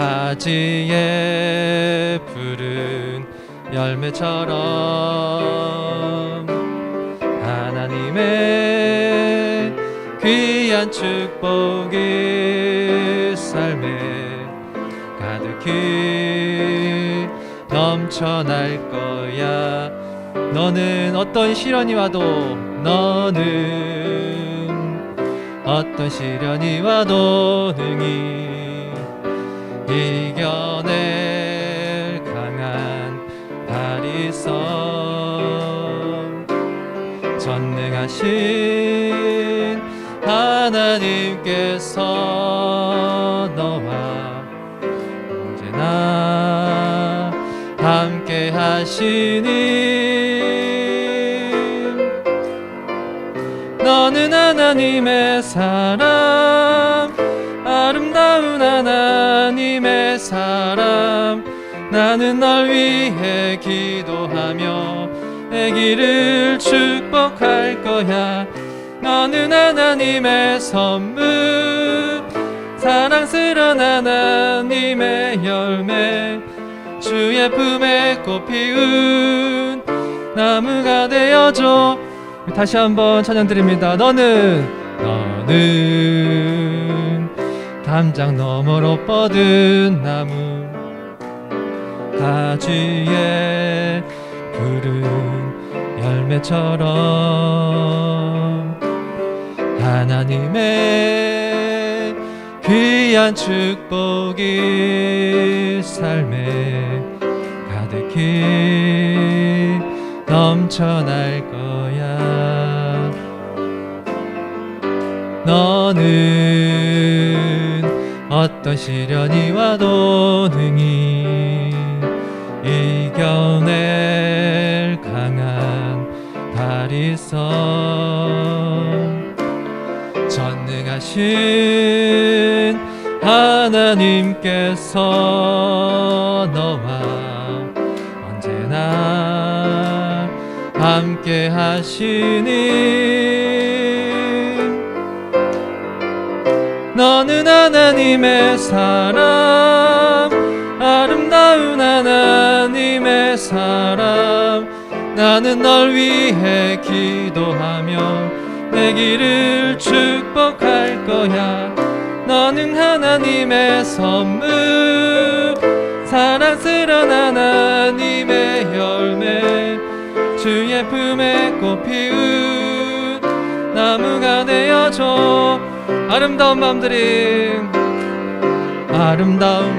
가지에 푸른 열매처럼 하나님의 귀한 축복이 삶에 가득히 넘쳐날 거야. 너는 어떤 시련이 와도 능히 이겨낼 강한 발이 있어. 전능하신 하나님께서 너와 언제나 함께 하시니 너는 하나님의 사람, 아름다운 하나님의 사람. 나는 널 위해 기도하며 내 길을 축복할 거야. 너는 하나님의 선물, 사랑스러운 하나님의 열매, 주의 품에 꽃 피운 나무가 되어줘. 다시 한번 찬양 드립니다. 너는 담장 너머로 뻗은 나무, 가지에 푸른 열매처럼 하나님의 귀한 축복이 삶에 가득히 넘쳐날 거야. 너는 어떤 시련이 와도 능히 이겨낼 강한 발이 있어. 전능하신 하나님께서 너와 언제나 함께 하시니 너는 하나님의 사람, 아름다운 하나님의 사람. 나는 널 위해 기도하며 내 길을 축복할 거야. 너는 하나님의 선물, 사랑스러운 하나님의 열매, 주의 품에 꽃 피운 나무가 되어줘. 아름다운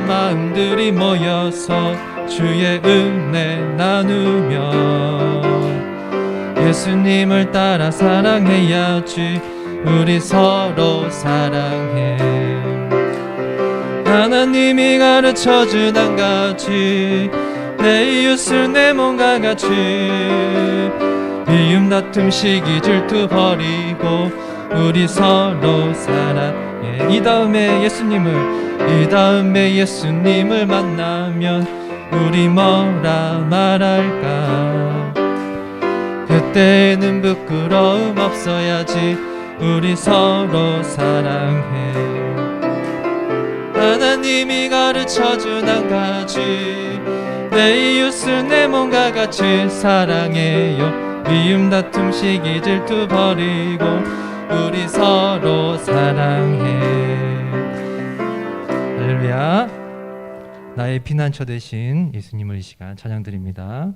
마음들이 모여서 주의 은혜 나누며 예수님을 따라 사랑해야지. 우리 서로 사랑해. 하나님이 가르쳐준 한 가지, 내 이웃을 내 몸과 같이. 미움 다툼 시기 질투 버리고 우리 서로 사랑해. 이 다음에 예수님을 만나면 우리 뭐라 말할까. 그때는 부끄러움 없어야지. 우리 서로 사랑해. 하나님이 가르쳐준 한 가지, 내 이웃을 내 몸과 같이 사랑해요. 미움 다툼 시기 질투 버리고 우리 서로 사랑해. 할렐루야. 나의 피난처 되신 예수님을 이 시간 찬양 드립니다.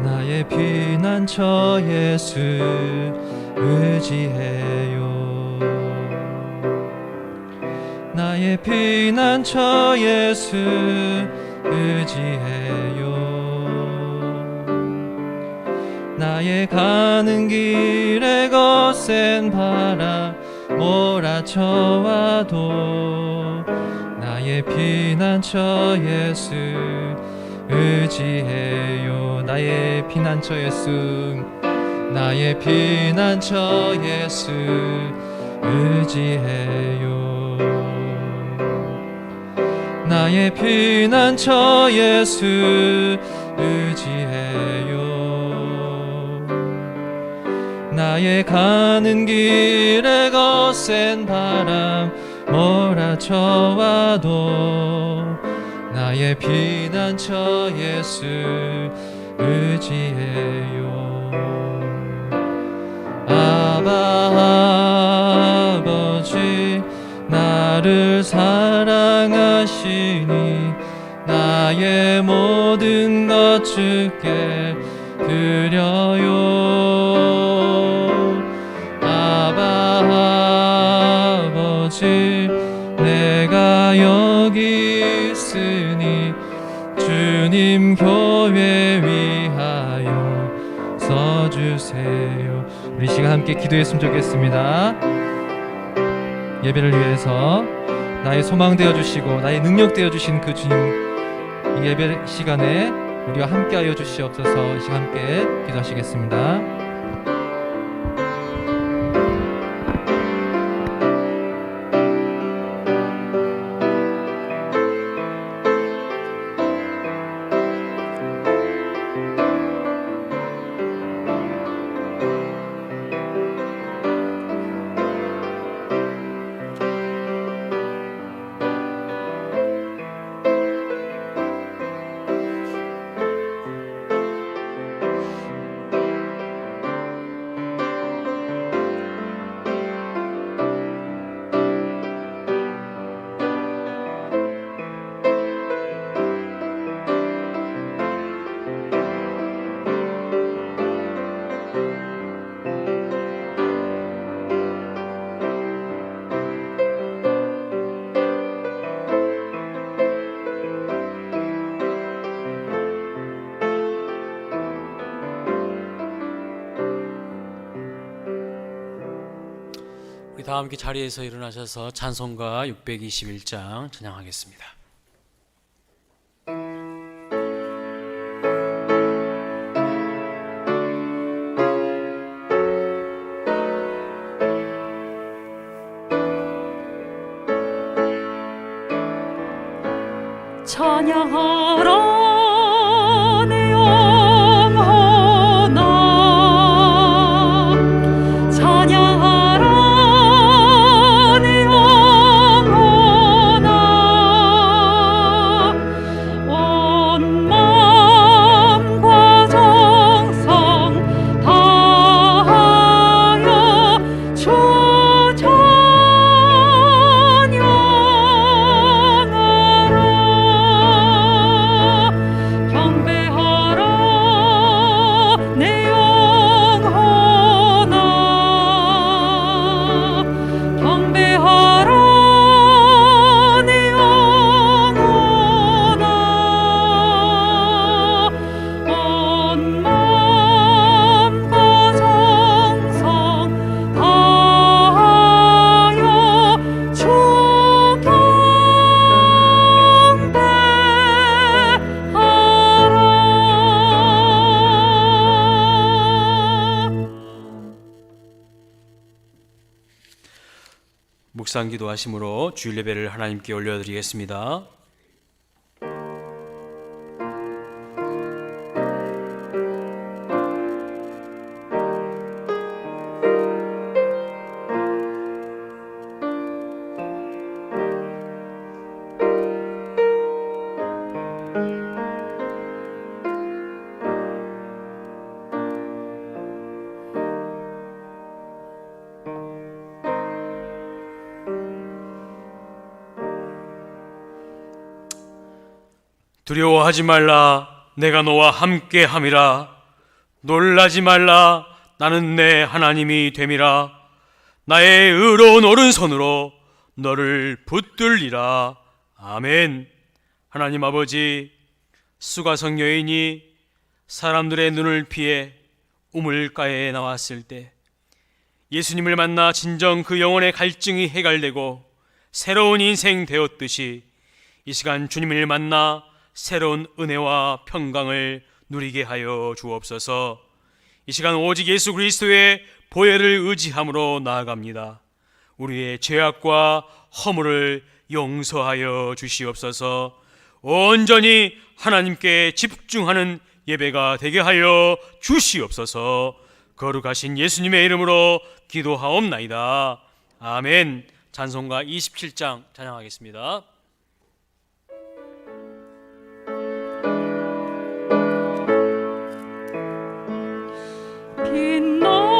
나의 피난처 예수 의지해요. 나의 피난처 예수 의지해요. 나의 가는 길에 거센 바람 몰아쳐와도 나의 피난처 예수 의지해요. 나의 피난처 예수, 나의 피난처 예수 의지해요. 나의 피난처 예수 의지해요. 나의 가는 길에 거센 바람 몰아쳐와도 나의 피난처 예수 의지해요. 아바 아버지 나를 사랑하시니 나의 모든 것 주께 드려요. 아바 아버지 내가 여기 있으니 주님 교회 위하여 서주세요. 우리 시간 함께 기도했으면 좋겠습니다. 예배를 위해서 나의 소망 되어주시고 나의 능력 되어주신 그 주님, 이 예배 시간에 우리와 함께하여 주시옵소서. 이 시간 함께 기도하시겠습니다. 다 함께 자리에서 일어나셔서 찬송가 621장 찬양하겠습니다. 찬양하라 묵상 기도하심으로 주일 예배를 하나님께 올려드리겠습니다. 두려워하지 말라, 내가 너와 함께함이라. 놀라지 말라, 나는 내 하나님이 됨이라. 나의 의로운 오른손으로 너를 붙들리라. 아멘. 하나님 아버지, 수가성 여인이 사람들의 눈을 피해 우물가에 나왔을 때 예수님을 만나 진정 그 영혼의 갈증이 해갈되고 새로운 인생 되었듯이 이 시간 주님을 만나 새로운 은혜와 평강을 누리게 하여 주옵소서. 이 시간 오직 예수 그리스도의 보혈을 의지함으로 나아갑니다. 우리의 죄악과 허물을 용서하여 주시옵소서. 온전히 하나님께 집중하는 예배가 되게 하여 주시옵소서. 거룩하신 예수님의 이름으로 기도하옵나이다. 아멘. 찬송가 27장 찬양하겠습니다.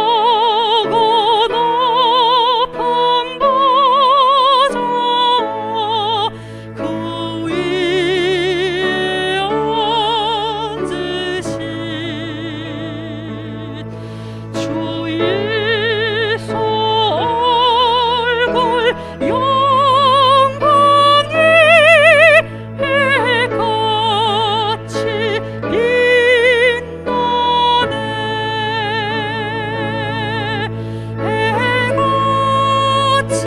빛나고 높은 보좌 그 위에 앉으신 주 예수 얼굴 영광이 해같이 빛나네. 해같이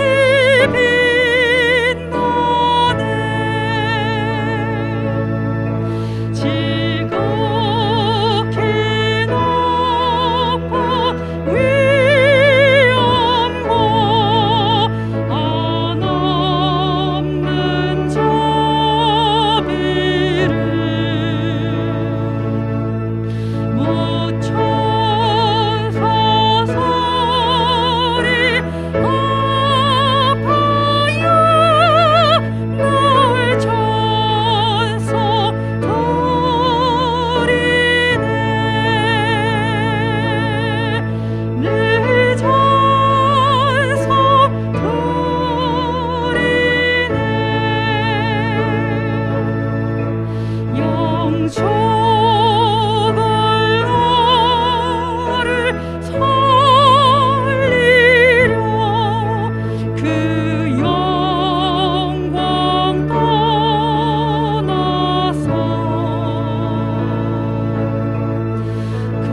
빛나네. 지극히 높은 위엄과 한없는 자비를 무천사 사리 아파야 날 찬송 드리네. 내 찬송 드리네. 영초가 나를 살리려 그 영광 떠나서 그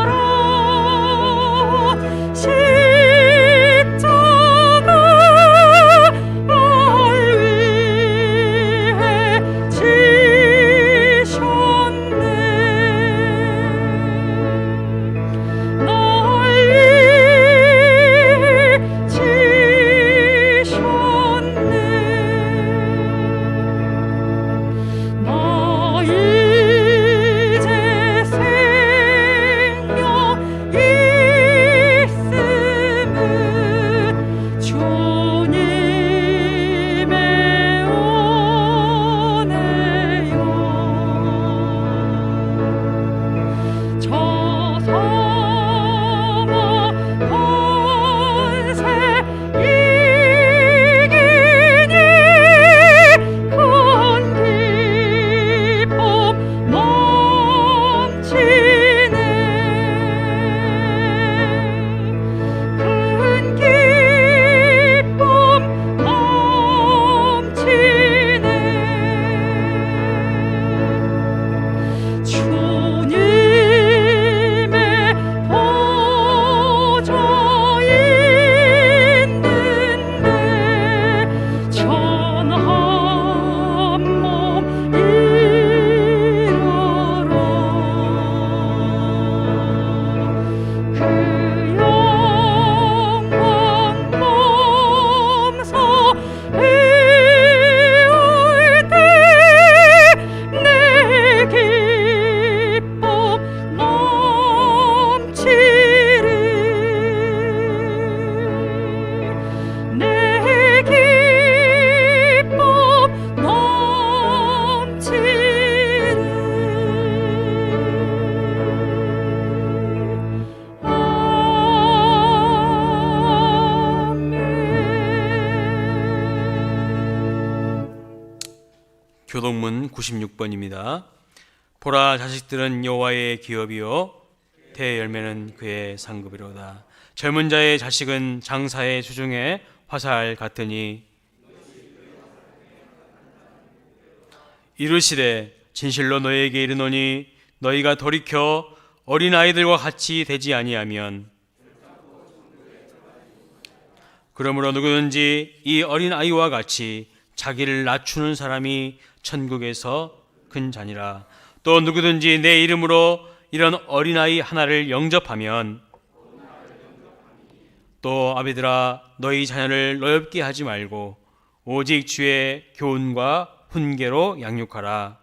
폭가라 십자가 날 위해 지셨네. 날 위해 지셨네. 나 이제 생명 있음은 주님의 은혜요. 저 사망 권세 이기니 큰 기쁨 넘치네. 큰 기쁨 넘치네. 주님의 보좌 있는데 천한 몸 일어라. 그 영광 몸소 배울 때 내 기쁨 넘치리. 내 기쁨 교동문 96번입니다. 보라, 자식들은 여호와의 기업이요 대열매는 그의 상급이로다. 젊은 자의 자식은 장사의 주중에 화살 같으니 이르시되 진실로 너희에게 이르노니 너희가 돌이켜 어린아이들과 같이 되지 아니하면 그러므로 누구든지 이 어린아이와 같이 자기를 낮추는 사람이 천국에서 큰 자니라. 또 누구든지 내 이름으로 이런 어린아이 하나를 영접하면 또 아비들아 너희 자녀를 노엽게 하지 말고 오직 주의 교훈과 훈계로 양육하라.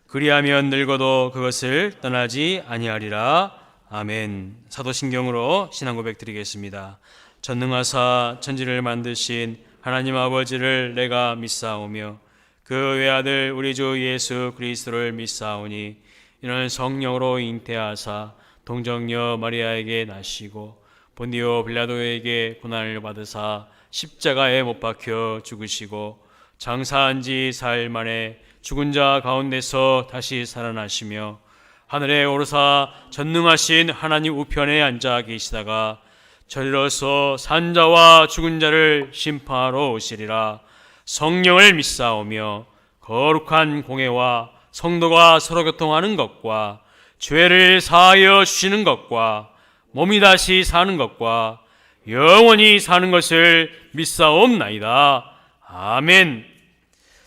그리하면 늙어도 그것을 떠나지 아니하리라. 아멘. 사도신경으로 신앙 고백 드리겠습니다. 전능하사 천지를 만드신 하나님 아버지를 내가 믿사오며 그 외아들 우리 주 예수 그리스도를 믿사오니 이는 성령으로 잉태하사 동정녀 마리아에게 나시고 본디오 빌라도에게 고난을 받으사 십자가에 못 박혀 죽으시고 장사한 지 사흘 만에 죽은 자 가운데서 다시 살아나시며 하늘에 오르사 전능하신 하나님 우편에 앉아 계시다가 저리로서 산자와 죽은 자를 심판하러 오시리라. 성령을 믿사오며 거룩한 공회와 성도가 서로 교통하는 것과 죄를 사하여 주시는 것과 몸이 다시 사는 것과 영원히 사는 것을 믿사옵나이다. 아멘.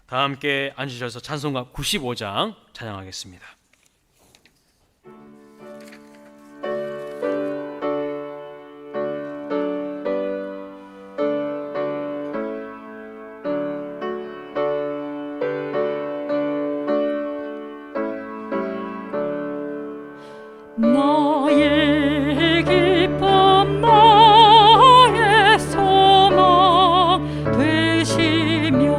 다 함께 앉으셔서 찬송가 95장 찬양하겠습니다. 나의 기쁨 나의 소망 되시며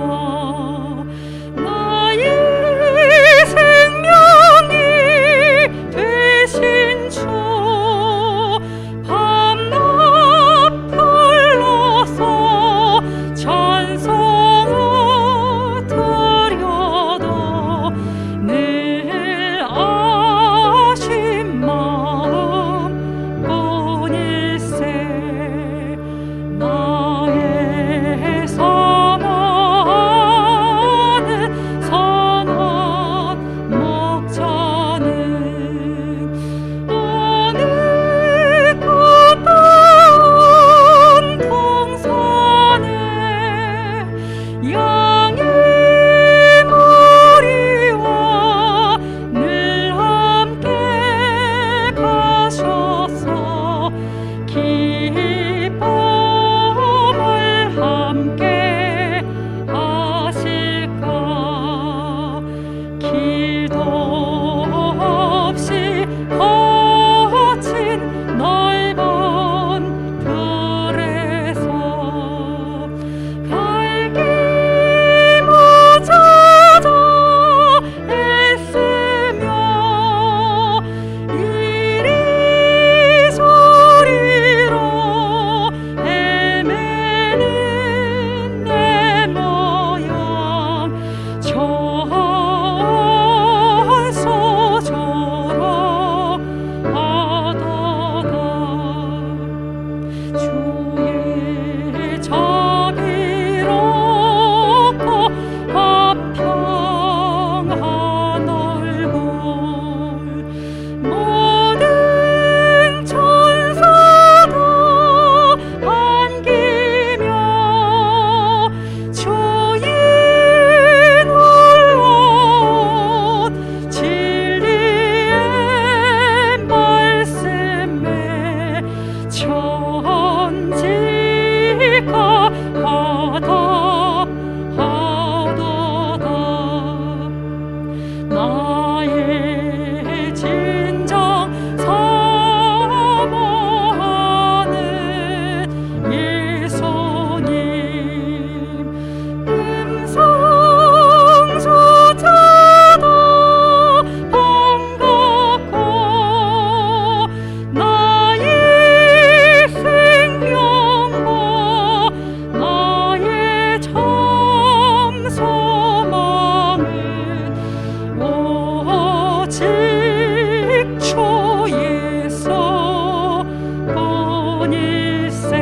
나의 생명이 되신 주 밤낮 불러서 찬송을 드려도 늘 아신 마음 뿐일세. 나의 사모하는 선한 목자는 어느 꽃다운 동산에 양의 무리와 늘 함께 가셔서 기쁨을 함께 하실까. 길도 없이 거친 넓은 들에서 갈기 무자자 애쓰며 이리저리로 헤매는 내 모양 전소조로 하도다. 주의 자비롭고 화평한 얼굴 모든 천사도 반기며 주인 홀로 진리의 말씀에 천지가하다 하도다. 나의 진정 사모하는 예수님 음성조차도 반갑고 나의 생명과 나의 참 소망은 오직 주 예수 뿐일세.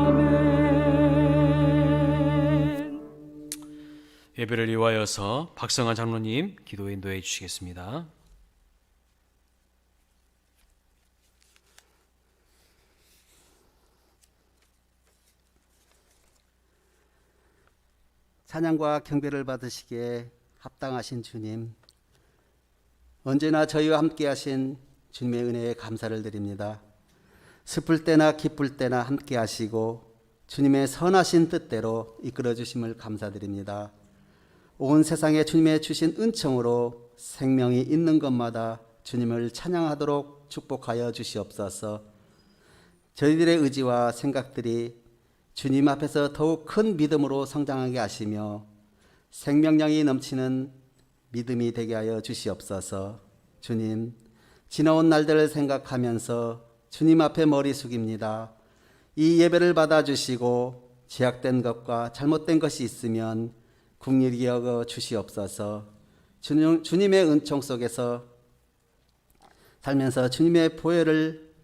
아멘. 예배를 위하여서 박성환 장로님 기도 인도해 주시겠습니다. 찬양과 경배를 받으시기에 합당하신 주님, 언제나 저희와 함께 하신 주님의 은혜에 감사를 드립니다. 슬플 때나 기쁠 때나 함께 하시고 주님의 선하신 뜻대로 이끌어 주심을 감사드립니다. 온 세상에 주님의 주신 은총으로 생명이 있는 것마다 주님을 찬양하도록 축복하여 주시옵소서. 저희들의 의지와 생각들이 주님 앞에서 더욱 큰 믿음으로 성장하게 하시며 생명력이 넘치는 믿음이 되게 하여 주시옵소서. 주님, 지나온 날들을 생각하면서 주님 앞에 머리 숙입니다. 이 예배를 받아주시고 제약된 것과 잘못된 것이 있으면 긍휼히 여겨 주시옵소서. 주님의 은총 속에서 살면서 주님의 보혈을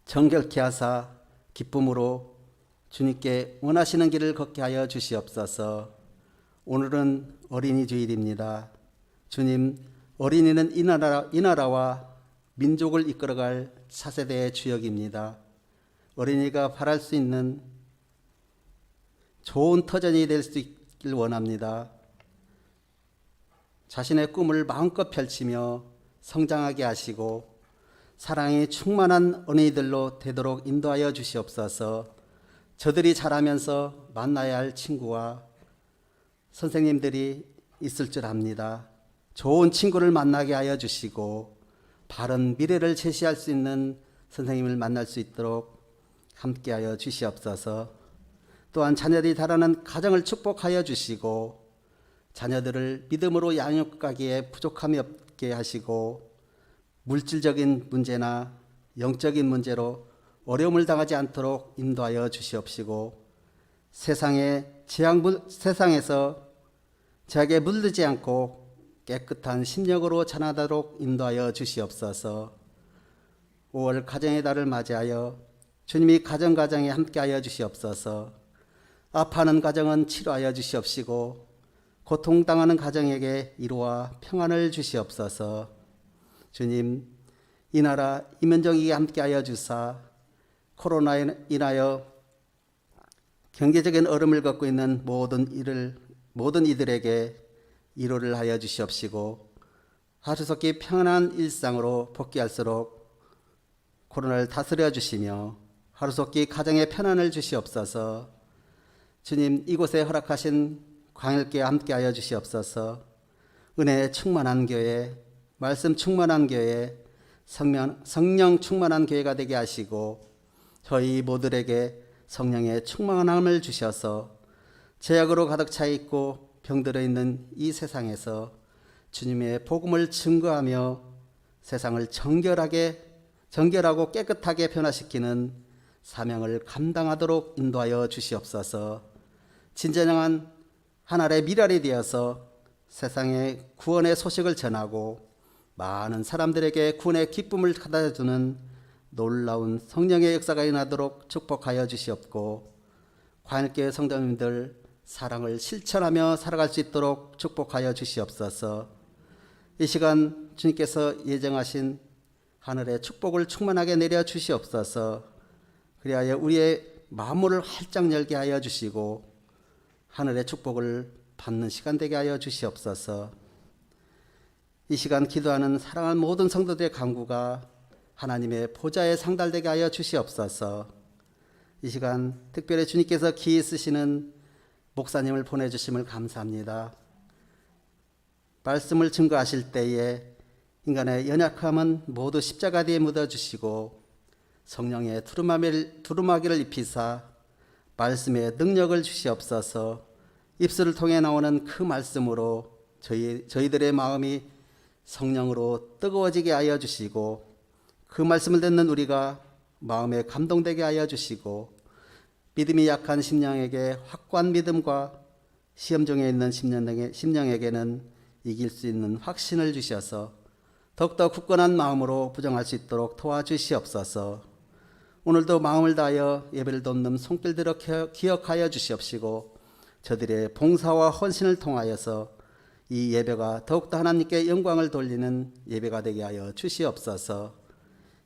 정결케 하사 기쁨으로 주님께 원하시는 길을 걷게 하여 주시옵소서. 오늘은 어린이 주일입니다. 주님, 어린이는 이 나라와 민족을 이끌어갈 차세대의 주역입니다. 어린이가 바랄 수 있는 좋은 터전이 될 수 있길 원합니다. 자신의 꿈을 마음껏 펼치며 성장하게 하시고 사랑이 충만한 어린이들로 되도록 인도하여 주시옵소서. 저들이 자라면서 만나야 할 친구와 선생님들이 있을 줄 압니다. 좋은 친구를 만나게 하여 주시고 바른 미래를 제시할 수 있는 선생님을 만날 수 있도록 함께하여 주시옵소서. 또한 자녀들이 자라는 가정을 축복하여 주시고 자녀들을 믿음으로 양육하기에 부족함이 없게 하시고 물질적인 문제나 영적인 문제로 어려움을 당하지 않도록 인도하여 주시옵시고 세상에서 제약에 물들지 않고 깨끗한 심령으로 자라도록 인도하여 주시옵소서. 5월 가정의 달을 맞이하여 주님이 가정에 함께하여 주시옵소서. 아파하는 가정은 치료하여 주시옵시고 고통당하는 가정에게 위로와 평안을 주시옵소서. 주님, 이 나라 이면정에게 함께하여 주사 코로나에 인하여 경제적인 어려움을 겪고 있는 모든 이들에게 위로를 하여 주시옵시고 하루속히 평안한 일상으로 복귀할수록 코로나를 다스려 주시며 하루속히 가정에 편안을 주시옵소서. 주님, 이곳에 허락하신 광일교회 함께하여 주시옵소서. 은혜 충만한 교회, 말씀 충만한 교회, 성령 충만한 교회가 되게 하시고 저희 모두에게 성령의 충만함을 주셔서 죄악으로 가득 차 있고 병들어 있는 이 세상에서 주님의 복음을 증거하며 세상을 정결하고 깨끗하게 변화시키는 사명을 감당하도록 인도하여 주시옵소서. 진정한 하나의 미랄이 되어서 세상에 구원의 소식을 전하고 많은 사람들에게 구원의 기쁨을 가져주는 놀라운 성령의 역사가 일어나도록 축복하여 주시옵고 광일교회 성도님들 사랑을 실천하며 살아갈 수 있도록 축복하여 주시옵소서. 이 시간 주님께서 예정하신 하늘의 축복을 충만하게 내려 주시옵소서. 그리하여 우리의 마음을 활짝 열게 하여 주시고 하늘의 축복을 받는 시간 되게 하여 주시옵소서. 이 시간 기도하는 사랑하는 모든 성도들의 간구가 하나님의 보좌에 상달되게 하여 주시옵소서. 이 시간 특별히 주님께서 기이 쓰시는 목사님을 보내주심을 감사합니다. 말씀을 증거하실 때에 인간의 연약함은 모두 십자가 뒤에 묻어주시고 성령의 두루마기를 입히사 말씀의 능력을 주시옵소서. 입술을 통해 나오는 그 말씀으로 저희들의 마음이 성령으로 뜨거워지게 하여 주시고 그 말씀을 듣는 우리가 마음에 감동되게 하여 주시고 믿음이 약한 심령에게 확고한 믿음과 시험 중에 있는 심령에게는 이길 수 있는 확신을 주셔서 더욱더 굳건한 마음으로 부정할 수 있도록 도와주시옵소서. 오늘도 마음을 다하여 예배를 돕는 손길들을 기억하여 주시옵시고 저들의 봉사와 헌신을 통하여서 이 예배가 더욱더 하나님께 영광을 돌리는 예배가 되게 하여 주시옵소서.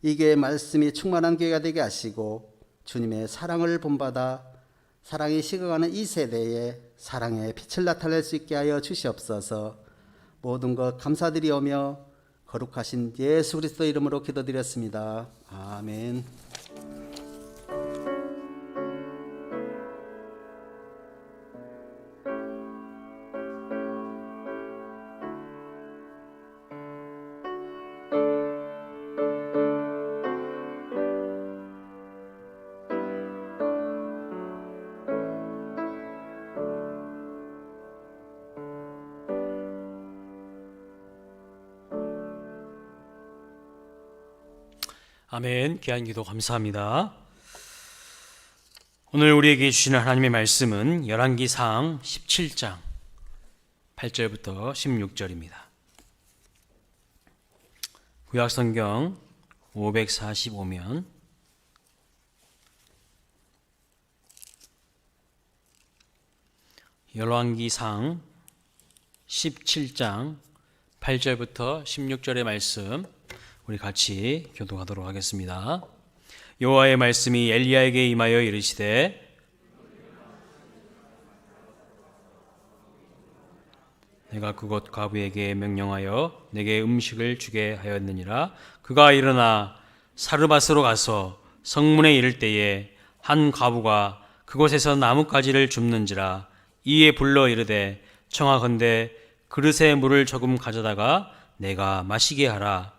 이 교회의 말씀이 충만한 교회가 되게 하시고 주님의 사랑을 본받아 사랑이 식어가는 이 세대에 사랑의 빛을 나타낼 수 있게 하여 주시옵소서. 모든 것 감사드리오며 거룩하신 예수 그리스도 이름으로 기도드렸습니다. 아멘. 아멘. 귀한 기도 감사합니다. 오늘 우리에게 주시는 하나님의 말씀은 열왕기상 17장 8절부터 16절입니다. 구약성경 545면 열왕기상 17장 8절부터 16절의 말씀 우리 같이 교독하도록 하겠습니다. 여호와의 말씀이 엘리야에게 임하여 이르시되 내가 그곳 과부에게 명령하여 내게 음식을 주게 하였느니라. 그가 일어나 사르밧으로 가서 성문에 이를 때에 한 과부가 그곳에서 나뭇가지를 줍는지라. 이에 불러 이르되 청하건대 그릇에 물을 조금 가져다가 내가 마시게 하라.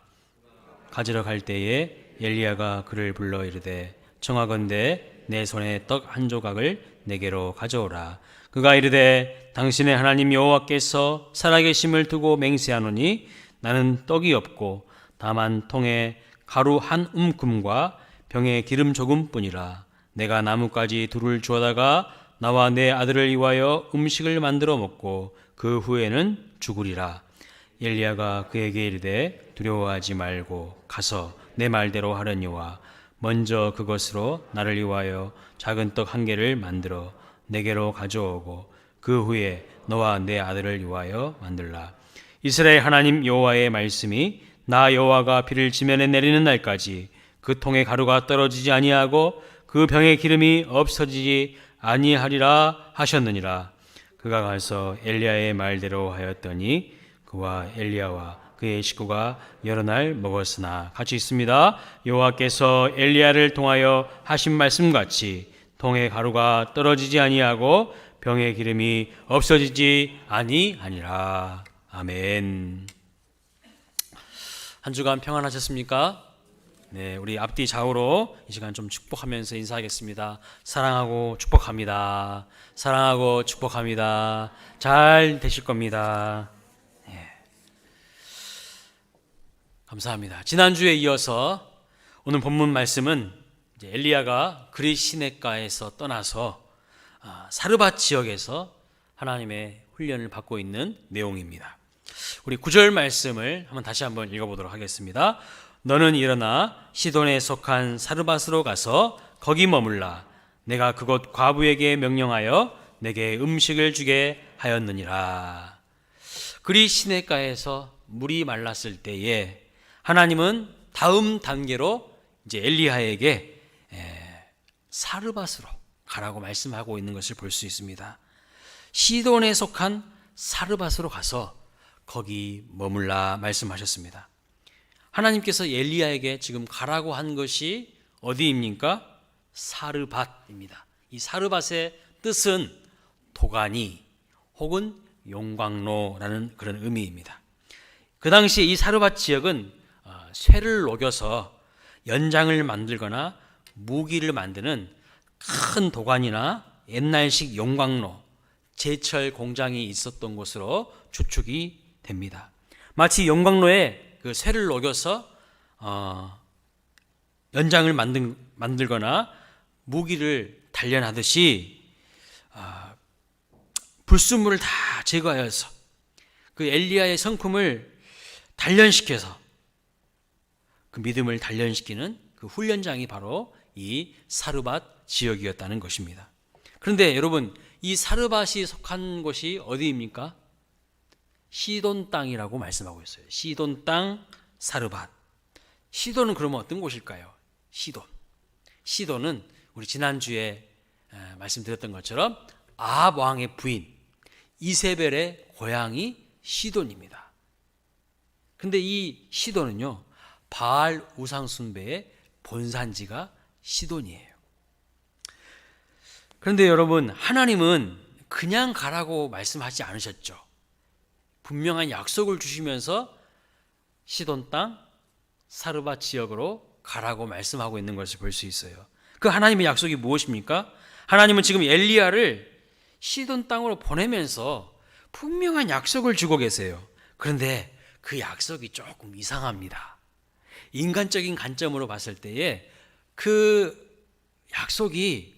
가지러 갈 때에 엘리야가 그를 불러 이르되 청하건대 내 손에 떡 한 조각을 내게로 가져오라. 그가 이르되 당신의 하나님 여호와께서 살아계심을 두고 맹세하노니 나는 떡이 없고 다만 통에 가루 한 움큼과 병에 기름 조금뿐이라. 내가 나뭇가지 둘을 주어다가 나와 내 아들을 위하여 음식을 만들어 먹고 그 후에는 죽으리라. 엘리야가 그에게 이르되 두려워하지 말고 가서 내 말대로 하려니와 먼저 그것으로 나를 위하여 작은 떡 한 개를 만들어 내게로 가져오고 그 후에 너와 내 아들을 위하여 만들라. 이스라엘 하나님 여호와의 말씀이 나 여호와가 비를 지면에 내리는 날까지 그 통에 가루가 떨어지지 아니하고 그 병에 기름이 없어지지 아니하리라 하셨느니라. 그가 가서 엘리야의 말대로 하였더니 그와 엘리야와 그의 식구가 여러 날 먹었으나 같이 있습니다. 여호와께서 엘리야를 통하여 하신 말씀같이 통에 가루가 떨어지지 아니하고 병의 기름이 없어지지 아니하니라. 아멘. 한 주간 평안하셨습니까? 네, 우리 앞뒤 좌우로 이 시간 좀 축복하면서 인사하겠습니다. 사랑하고 축복합니다. 사랑하고 축복합니다. 잘 되실 겁니다. 감사합니다. 지난주에 이어서 오늘 본문 말씀은 이제 엘리야가 그릿 시냇가에서 떠나서 사르밧 지역에서 하나님의 훈련을 받고 있는 내용입니다. 우리 9절 말씀을 다시 한번 읽어보도록 하겠습니다. 너는 일어나 시돈에 속한 사르밧으로 가서 거기 머물라. 내가 그곳 과부에게 명령하여 내게 음식을 주게 하였느니라. 그릿 시냇가에서 물이 말랐을 때에 하나님은 다음 단계로 이제 엘리야에게 사르밧으로 가라고 말씀하고 있는 것을 볼 수 있습니다. 시돈에 속한 사르밧으로 가서 거기 머물라 말씀하셨습니다. 하나님께서 엘리야에게 지금 가라고 한 것이 어디입니까? 사르밧입니다. 이 사르밧의 뜻은 도가니 혹은 용광로라는 그런 의미입니다. 그 당시에 이 사르밧 지역은 쇠를 녹여서 연장을 만들거나 무기를 만드는 큰 도관이나 옛날식 용광로, 제철 공장이 있었던 곳으로 추측이 됩니다. 마치 용광로에 그 쇠를 녹여서 연장을 만들거나 무기를 단련하듯이 불순물을 다 제거하여서 그 엘리야의 성품을 단련시켜서 그 믿음을 단련시키는 그 훈련장이 바로 이 사르밧 지역이었다는 것입니다. 그런데 여러분, 이 사르밧이 속한 곳이 어디입니까? 시돈 땅이라고 말씀하고 있어요. 시돈 땅 사르밧. 시돈은 그러면 어떤 곳일까요? 시돈은 우리 지난주에 말씀드렸던 것처럼 아합 왕의 부인 이세벨의 고향이 시돈입니다. 근데 이 시돈은요, 바알 우상 숭배의 본산지가 시돈이에요. 그런데 여러분, 하나님은 그냥 가라고 말씀하지 않으셨죠. 분명한 약속을 주시면서 시돈 땅 사르밧 지역으로 가라고 말씀하고 있는 것을 볼 수 있어요. 그 하나님의 약속이 무엇입니까? 하나님은 지금 엘리야를 시돈 땅으로 보내면서 분명한 약속을 주고 계세요. 그런데 그 약속이 조금 이상합니다. 인간적인 관점으로 봤을 때에 그 약속이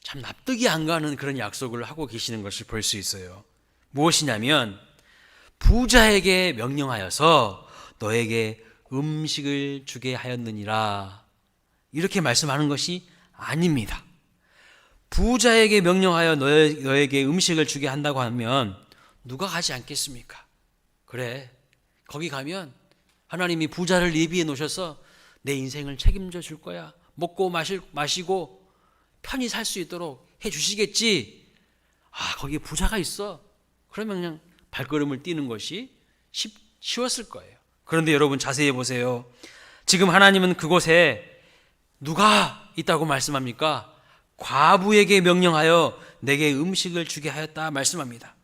참 납득이 안 가는 그런 약속을 하고 계시는 것을 볼 수 있어요. 무엇이냐면 부자에게 명령하여서 너에게 음식을 주게 하였느니라, 이렇게 말씀하는 것이 아닙니다. 부자에게 명령하여 너에게 음식을 주게 한다고 하면 누가 가지 않겠습니까? 그래, 거기 가면 하나님이 부자를 예비해 놓으셔서 내 인생을 책임져 줄 거야. 먹고 마시고 편히 살 수 있도록 해 주시겠지. 거기에 부자가 있어. 그러면 그냥 발걸음을 띄는 것이 쉬웠을 거예요. 그런데 여러분 자세히 보세요. 지금 하나님은 그곳에 누가 있다고 말씀합니까? 과부에게 명령하여 내게 음식을 주게 하였다 말씀합니다.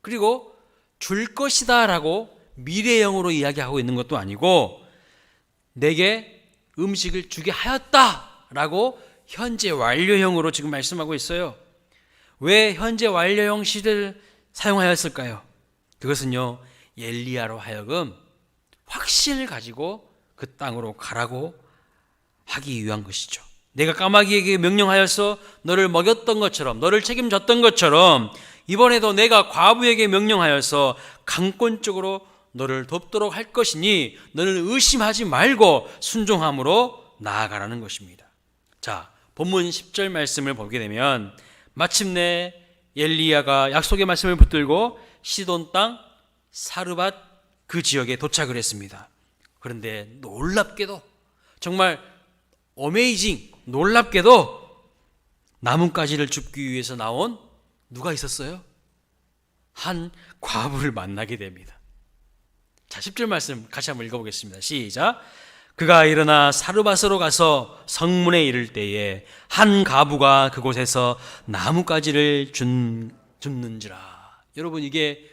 그리고 줄 것이다 라고 미래형으로 이야기하고 있는 것도 아니고 내게 음식을 주게 하였다 라고 현재 완료형으로 지금 말씀하고 있어요. 왜 현재 완료형 시대를 사용하였을까요? 그것은요, 엘리야로 하여금 확신을 가지고 그 땅으로 가라고 하기 위한 것이죠. 내가 까마귀에게 명령하여서 너를 먹였던 것처럼, 너를 책임졌던 것처럼 이번에도 내가 과부에게 명령하여서 강권 쪽으로 너를 돕도록 할 것이니 너는 의심하지 말고 순종함으로 나아가라는 것입니다. 자, 본문 10절 말씀을 보게 되면 마침내 엘리야가 약속의 말씀을 붙들고 시돈 땅 사르밧 그 지역에 도착을 했습니다. 그런데 놀랍게도, 정말 어메이징, 놀랍게도 나뭇가지를 줍기 위해서 나온 누가 있었어요? 한 과부를 만나게 됩니다. 자, 10절 말씀 같이 한번 읽어보겠습니다. 시작. 그가 일어나 사르밧으로 가서 성문에 이를 때에 한 과부가 그곳에서 나뭇가지를 줍는지라. 여러분, 이게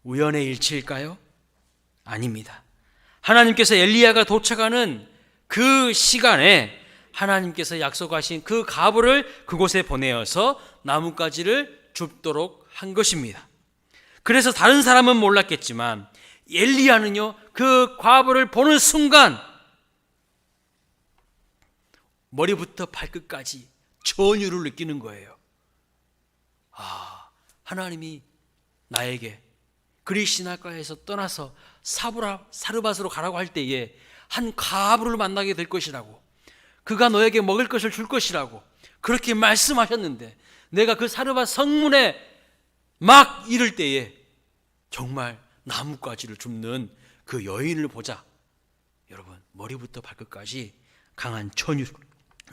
우연의 일치일까요? 아닙니다. 하나님께서 엘리야가 도착하는 그 시간에 하나님께서 약속하신 그 과부를 그곳에 보내어서 나뭇가지를 줍도록 한 것입니다. 그래서 다른 사람은 몰랐겠지만 엘리야는요, 그 과부를 보는 순간 머리부터 발끝까지 전율을 느끼는 거예요. 하나님이 나에게 그리시나가에서 떠나서 사르밧으로 가라고 할 때에 한 과부를 만나게 될 것이라고, 그가 너에게 먹을 것을 줄 것이라고 그렇게 말씀하셨는데 내가 그 사르밧 성문에 막 이를 때에 정말 나뭇가지를 줍는 그 여인을 보자 여러분, 머리부터 발끝까지 강한 천유를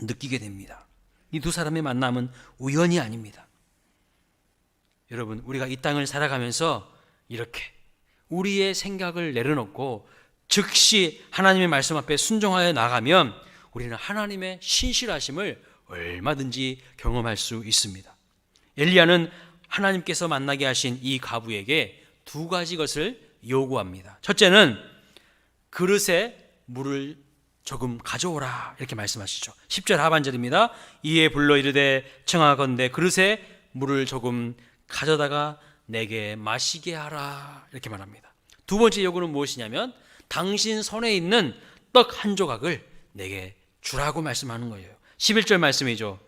느끼게 됩니다. 이 두 사람의 만남은 우연이 아닙니다. 여러분, 우리가 이 땅을 살아가면서 이렇게 우리의 생각을 내려놓고 즉시 하나님의 말씀 앞에 순종하여 나가면 우리는 하나님의 신실하심을 얼마든지 경험할 수 있습니다. 엘리야는 하나님께서 만나게 하신 이 과부에게 두 가지 것을 요구합니다. 첫째는 그릇에 물을 조금 가져오라, 이렇게 말씀하시죠. 10절 하반절입니다. 이에 불러 이르되 청하건대 그릇에 물을 조금 가져다가 내게 마시게 하라, 이렇게 말합니다. 두 번째 요구는 무엇이냐면 당신 손에 있는 떡 한 조각을 내게 주라고 말씀하는 거예요. 11절 말씀이죠.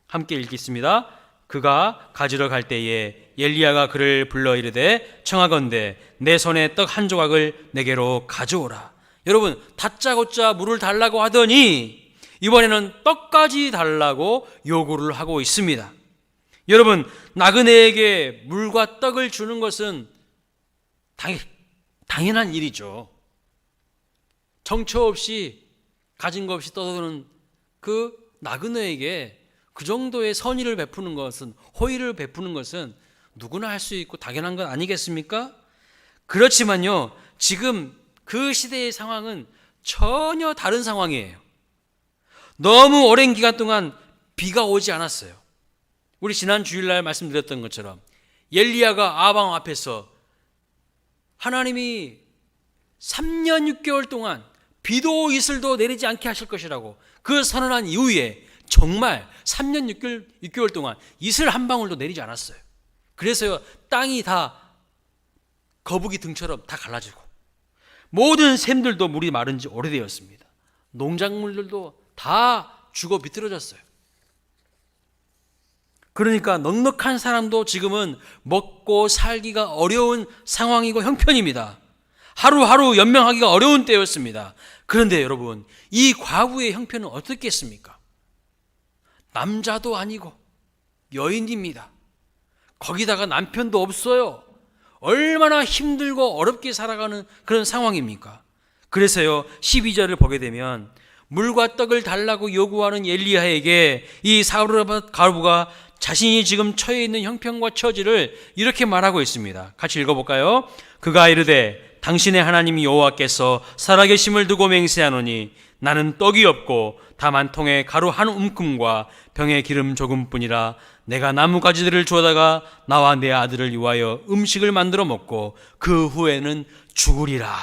함께 읽겠습니다. 그가 가지러 갈 때에 엘리야가 그를 불러 이르되 청하건대 내 손에 떡 한 조각을 내게로 가져오라. 여러분, 다짜고짜 물을 달라고 하더니 이번에는 떡까지 달라고 요구를 하고 있습니다. 여러분, 나그네에게 물과 떡을 주는 것은 당연한 일이죠. 정처 없이 가진 것 없이 떠도는 그 나그네에게 그 정도의 선의를 베푸는 것은, 호의를 베푸는 것은 누구나 할 수 있고 당연한 건 아니겠습니까? 그렇지만요, 지금 그 시대의 상황은 전혀 다른 상황이에요. 너무 오랜 기간 동안 비가 오지 않았어요. 우리 지난 주일날 말씀드렸던 것처럼 엘리야가 아방 앞에서 하나님이 3년 6개월 동안 비도 이슬도 내리지 않게 하실 것이라고 그 선언한 이후에 정말 3년 6개월 동안 이슬 한 방울도 내리지 않았어요. 그래서요, 땅이 다 거북이 등처럼 다 갈라지고 모든 샘들도 물이 마른 지 오래되었습니다. 농작물들도 다 죽어 비틀어졌어요. 그러니까 넉넉한 사람도 지금은 먹고 살기가 어려운 상황이고 형편입니다. 하루하루 연명하기가 어려운 때였습니다. 그런데 여러분, 이 과부의 형편은 어떻겠습니까? 남자도 아니고 여인입니다. 거기다가 남편도 없어요. 얼마나 힘들고 어렵게 살아가는 그런 상황입니까? 그래서요, 12절을 보게 되면 물과 떡을 달라고 요구하는 엘리야에게 이 사르밧 과부가 자신이 지금 처해 있는 형편과 처지를 이렇게 말하고 있습니다. 같이 읽어볼까요? 그가 이르되 당신의 하나님 여호와께서 살아계심을 두고 맹세하노니 나는 떡이 없고 다만 통에 가루 한 움큼과 병에 기름 조금뿐이라 내가 나뭇가지들을 주워다가 나와 내 아들을 위하여 음식을 만들어 먹고 그 후에는 죽으리라.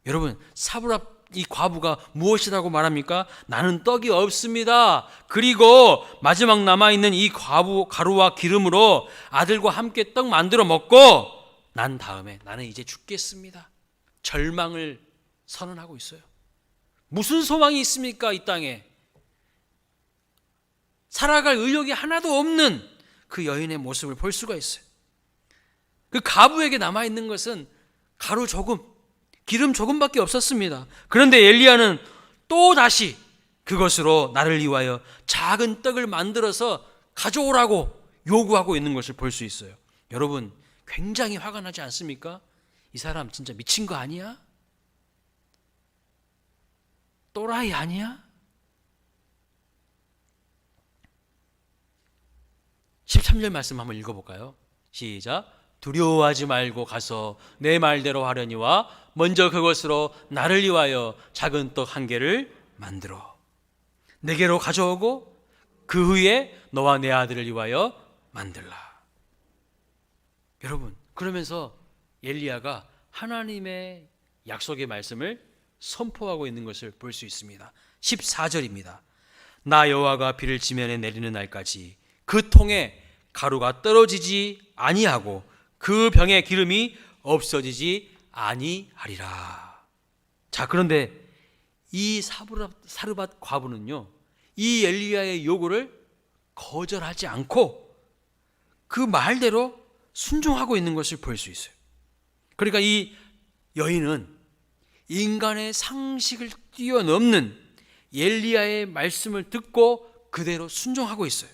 여러분, 사브랍 이 과부가 무엇이라고 말합니까? 나는 떡이 없습니다. 그리고 마지막 남아있는 이 가루와 기름으로 아들과 함께 떡 만들어 먹고 난 다음에 나는 이제 죽겠습니다. 절망을 선언하고 있어요. 무슨 소망이 있습니까? 이 땅에 살아갈 의욕이 하나도 없는 그 여인의 모습을 볼 수가 있어요. 그 과부에게 남아있는 것은 가루 조금, 기름 조금밖에 없었습니다. 그런데 엘리야는 또 다시 그것으로 나를 위하여 작은 떡을 만들어서 가져오라고 요구하고 있는 것을 볼 수 있어요. 여러분, 굉장히 화가 나지 않습니까? 이 사람 진짜 미친 거 아니야? 또라이 아니야? 13절 말씀 한번 읽어볼까요? 시작. 두려워하지 말고 가서 내 말대로 하려니와 먼저 그것으로 나를 위하여 작은 떡 한 개를 만들어 내게로 가져오고 그 후에 너와 내 아들을 위하여 만들라. 여러분, 그러면서 엘리야가 하나님의 약속의 말씀을 선포하고 있는 것을 볼 수 있습니다. 14절입니다. 나 여호와가 비를 지면에 내리는 날까지 그 통에 가루가 떨어지지 아니하고 그 병의 기름이 없어지지 아니하리라. 자, 그런데 이 사르밧 과부는요, 이 엘리야의 요구를 거절하지 않고 그 말대로 순종하고 있는 것을 볼 수 있어요. 그러니까 이 여인은 인간의 상식을 뛰어넘는 엘리야의 말씀을 듣고 그대로 순종하고 있어요.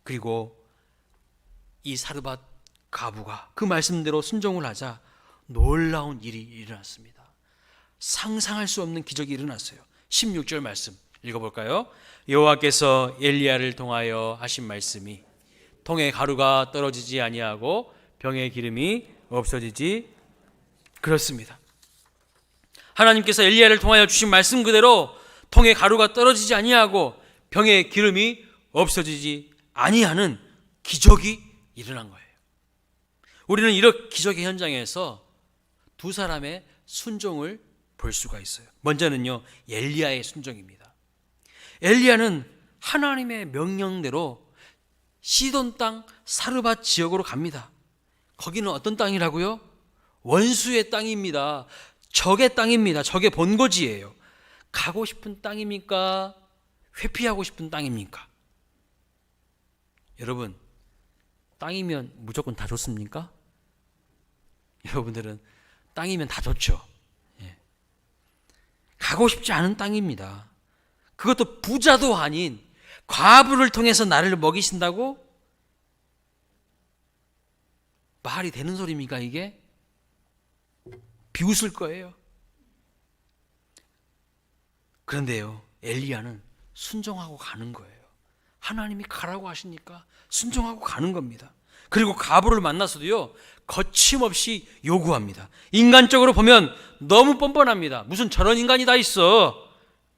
그리고 이 사르밧 과부가 그 말씀대로 순종을 하자 놀라운 일이 일어났습니다. 상상할 수 없는 기적이 일어났어요. 16절 말씀 읽어볼까요? 여호와께서 엘리야를 통하여 하신 말씀이 통에 가루가 떨어지지 아니하고 병에 기름이 없어지지. 그렇습니다. 하나님께서 엘리야를 통하여 주신 말씀 그대로 통에 가루가 떨어지지 아니하고 병에 기름이 없어지지 아니하는 기적이 일어난 거예요. 우리는 이런 기적의 현장에서 두 사람의 순종을 볼 수가 있어요. 먼저는요, 엘리야의 순종입니다. 엘리야는 하나님의 명령대로 시돈 땅 사르밧 지역으로 갑니다. 거기는 어떤 땅이라고요? 원수의 땅입니다. 적의 땅입니다. 적의 본거지예요. 가고 싶은 땅입니까? 회피하고 싶은 땅입니까? 여러분, 땅이면 무조건 다 좋습니까? 여러분들은 땅이면 다 좋죠. 예. 가고 싶지 않은 땅입니다. 그것도 부자도 아닌 과부를 통해서 나를 먹이신다고? 말이 되는 소리입니까 이게? 비웃을 거예요. 그런데요, 엘리야는 순종하고 가는 거예요. 하나님이 가라고 하시니까 순종하고 가는 겁니다. 그리고 과부를 만나서도요, 거침없이 요구합니다. 인간적으로 보면 너무 뻔뻔합니다. 무슨 저런 인간이 다 있어,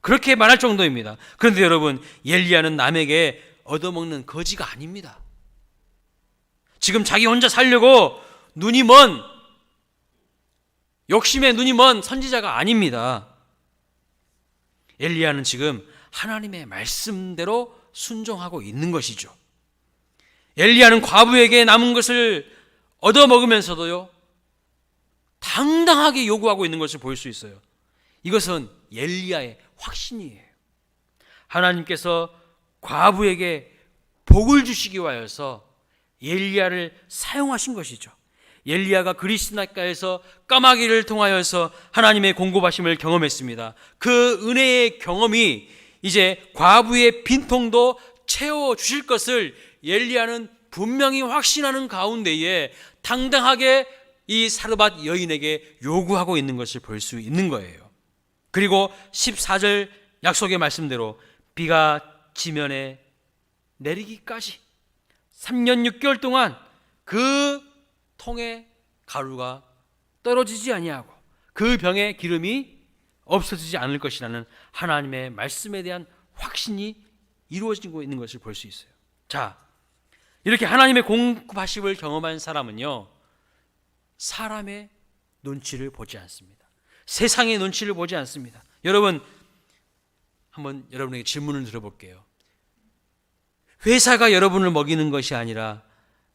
그렇게 말할 정도입니다. 그런데 여러분, 엘리야는 남에게 얻어먹는 거지가 아닙니다. 지금 자기 혼자 살려고 눈이 먼, 욕심에 눈이 먼 선지자가 아닙니다. 엘리야는 지금 하나님의 말씀대로 순종하고 있는 것이죠. 엘리야는 과부에게 남은 것을 얻어먹으면서도요, 당당하게 요구하고 있는 것을 볼 수 있어요. 이것은 엘리야의 확신이에요. 하나님께서 과부에게 복을 주시기 위하여서 엘리야를 사용하신 것이죠. 엘리야가 그리스나가에서 까마귀를 통하여서 하나님의 공급하심을 경험했습니다. 그 은혜의 경험이 이제 과부의 빈통도 채워주실 것을 엘리야는 분명히 확신하는 가운데에 당당하게 이 사르밧 여인에게 요구하고 있는 것을 볼 수 있는 거예요. 그리고 14절 약속의 말씀대로 비가 지면에 내리기까지 3년 6개월 동안 그 통에 가루가 떨어지지 아니하고 그 병에 기름이 없어지지 않을 것이라는 하나님의 말씀에 대한 확신이 이루어지고 있는 것을 볼 수 있어요. 자, 이렇게 하나님의 공급하심을 경험한 사람은요, 사람의 눈치를 보지 않습니다. 세상의 눈치를 보지 않습니다. 여러분, 한번 여러분에게 질문을 드려볼게요. 회사가 여러분을 먹이는 것이 아니라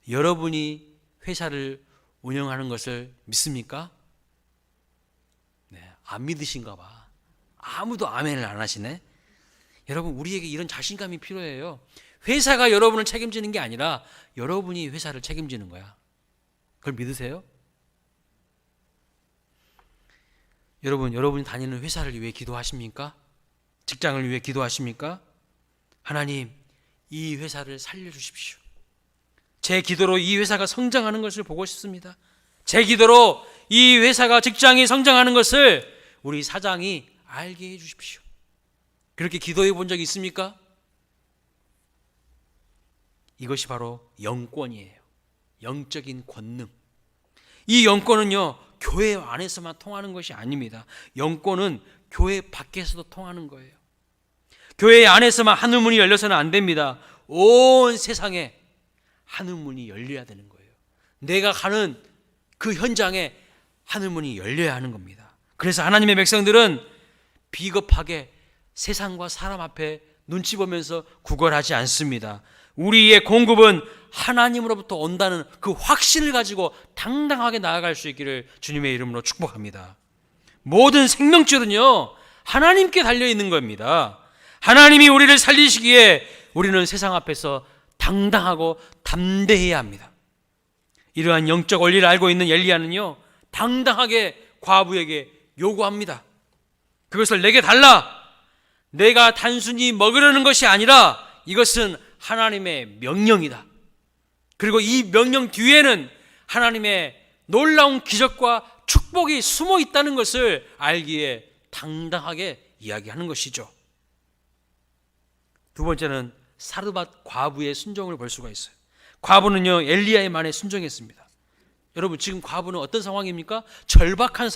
여러분이 회사를 운영하는 것을 믿습니까? 네, 안 믿으신가 봐. 아무도 아멘을 안 하시네. 여러분, 우리에게 이런 자신감이 필요해요. 회사가 여러분을 책임지는 게 아니라 여러분이 회사를 책임지는 거야. 그걸 믿으세요? 여러분, 여러분이 다니는 회사를 위해 기도하십니까? 직장을 위해 기도하십니까? 하나님, 이 회사를 살려주십시오. 제 기도로 이 회사가 성장하는 것을 보고 싶습니다. 제 기도로 이 회사가, 직장이 성장하는 것을 우리 사장이 알게 해 주십시오. 그렇게 기도해 본 적이 있습니까? 이것이 바로 영권이에요. 영적인 권능. 이 영권은요, 교회 안에서만 통하는 것이 아닙니다. 영권은 교회 밖에서도 통하는 거예요. 교회 안에서만 하늘문이 열려서는 안 됩니다. 온 세상에 하늘문이 열려야 되는 거예요. 내가 가는 그 현장에 하늘문이 열려야 하는 겁니다. 그래서 하나님의 백성들은 비겁하게 세상과 사람 앞에 눈치 보면서 구걸하지 않습니다. 우리의 공급은 하나님으로부터 온다는 그 확신을 가지고 당당하게 나아갈 수 있기를 주님의 이름으로 축복합니다. 모든 생명줄은요, 하나님께 달려있는 겁니다. 하나님이 우리를 살리시기에 우리는 세상 앞에서 당당하고 담대해야 합니다. 이러한 영적 원리를 알고 있는 엘리야는요, 당당하게 과부에게 요구합니다. 그것을 내게 달라. 내가 단순히 먹으려는 것이 아니라 이것은 하나님의 명령이다. 그리고 이 명령 뒤에는 하나님의 놀라운 기적과 축복이 숨어 있다는 것을 알기에 당당하게 이야기하는 것이죠. 두 번째는 사르밧 과부의 순종을 볼 수가 있어요. 과부는요, 엘리야의 말에 순종했습니다. 여러분, 지금 과부는 어떤 상황입니까? 절박한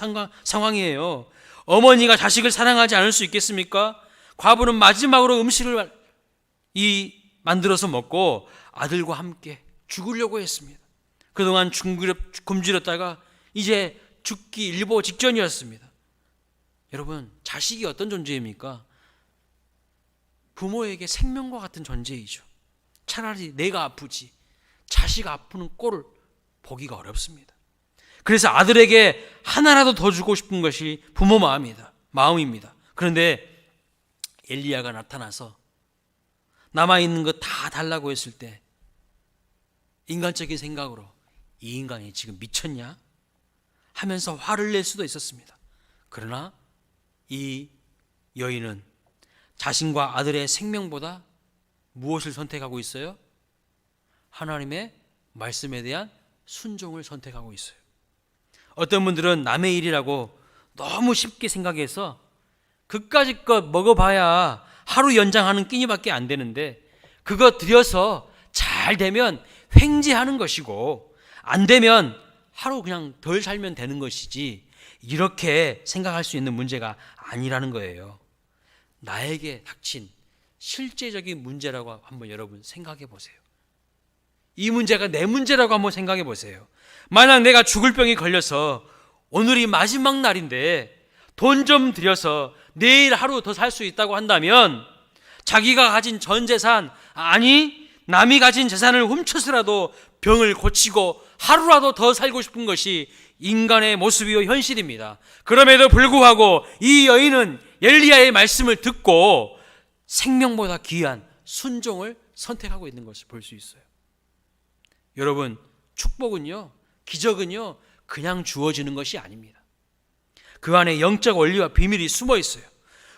상황이에요. 어머니가 자식을 사랑하지 않을 수 있겠습니까? 과부는 마지막으로 음식을 만들어서 먹고 아들과 함께 죽으려고 했습니다. 그동안 굶주렸다가 이제 죽기 일보 직전이었습니다. 여러분, 자식이 어떤 존재입니까? 부모에게 생명과 같은 존재이죠. 차라리 내가 아프지 자식 아프는 꼴을 보기가 어렵습니다. 그래서 아들에게 하나라도 더 주고 싶은 것이 부모 마음입니다. 그런데 엘리야가 나타나서 남아있는 거 다 달라고 했을 때 인간적인 생각으로 이 인간이 지금 미쳤냐 하면서 화를 낼 수도 있었습니다. 그러나 이 여인은 자신과 아들의 생명보다 무엇을 선택하고 있어요? 하나님의 말씀에 대한 순종을 선택하고 있어요. 어떤 분들은 남의 일이라고 너무 쉽게 생각해서 그까짓 것 먹어봐야 하루 연장하는 끼니밖에 안 되는데 그거 들여서 잘 되면 횡재하는 것이고 안 되면 하루 그냥 덜 살면 되는 것이지 이렇게 생각할 수 있는 문제가 아니라는 거예요. 나에게 닥친 실제적인 문제라고 한번 여러분 생각해 보세요. 이 문제가 내 문제라고 한번 생각해 보세요. 만약 내가 죽을 병이 걸려서 오늘이 마지막 날인데 돈 좀 들여서 내일 하루 더 살 수 있다고 한다면 자기가 가진 전 재산, 아니 남이 가진 재산을 훔쳐서라도 병을 고치고 하루라도 더 살고 싶은 것이 인간의 모습이요 현실입니다. 그럼에도 불구하고 이 여인은 엘리야의 말씀을 듣고 생명보다 귀한 순종을 선택하고 있는 것을 볼 수 있어요. 여러분, 축복은요, 기적은요, 그냥 주어지는 것이 아닙니다. 그 안에 영적 원리와 비밀이 숨어 있어요.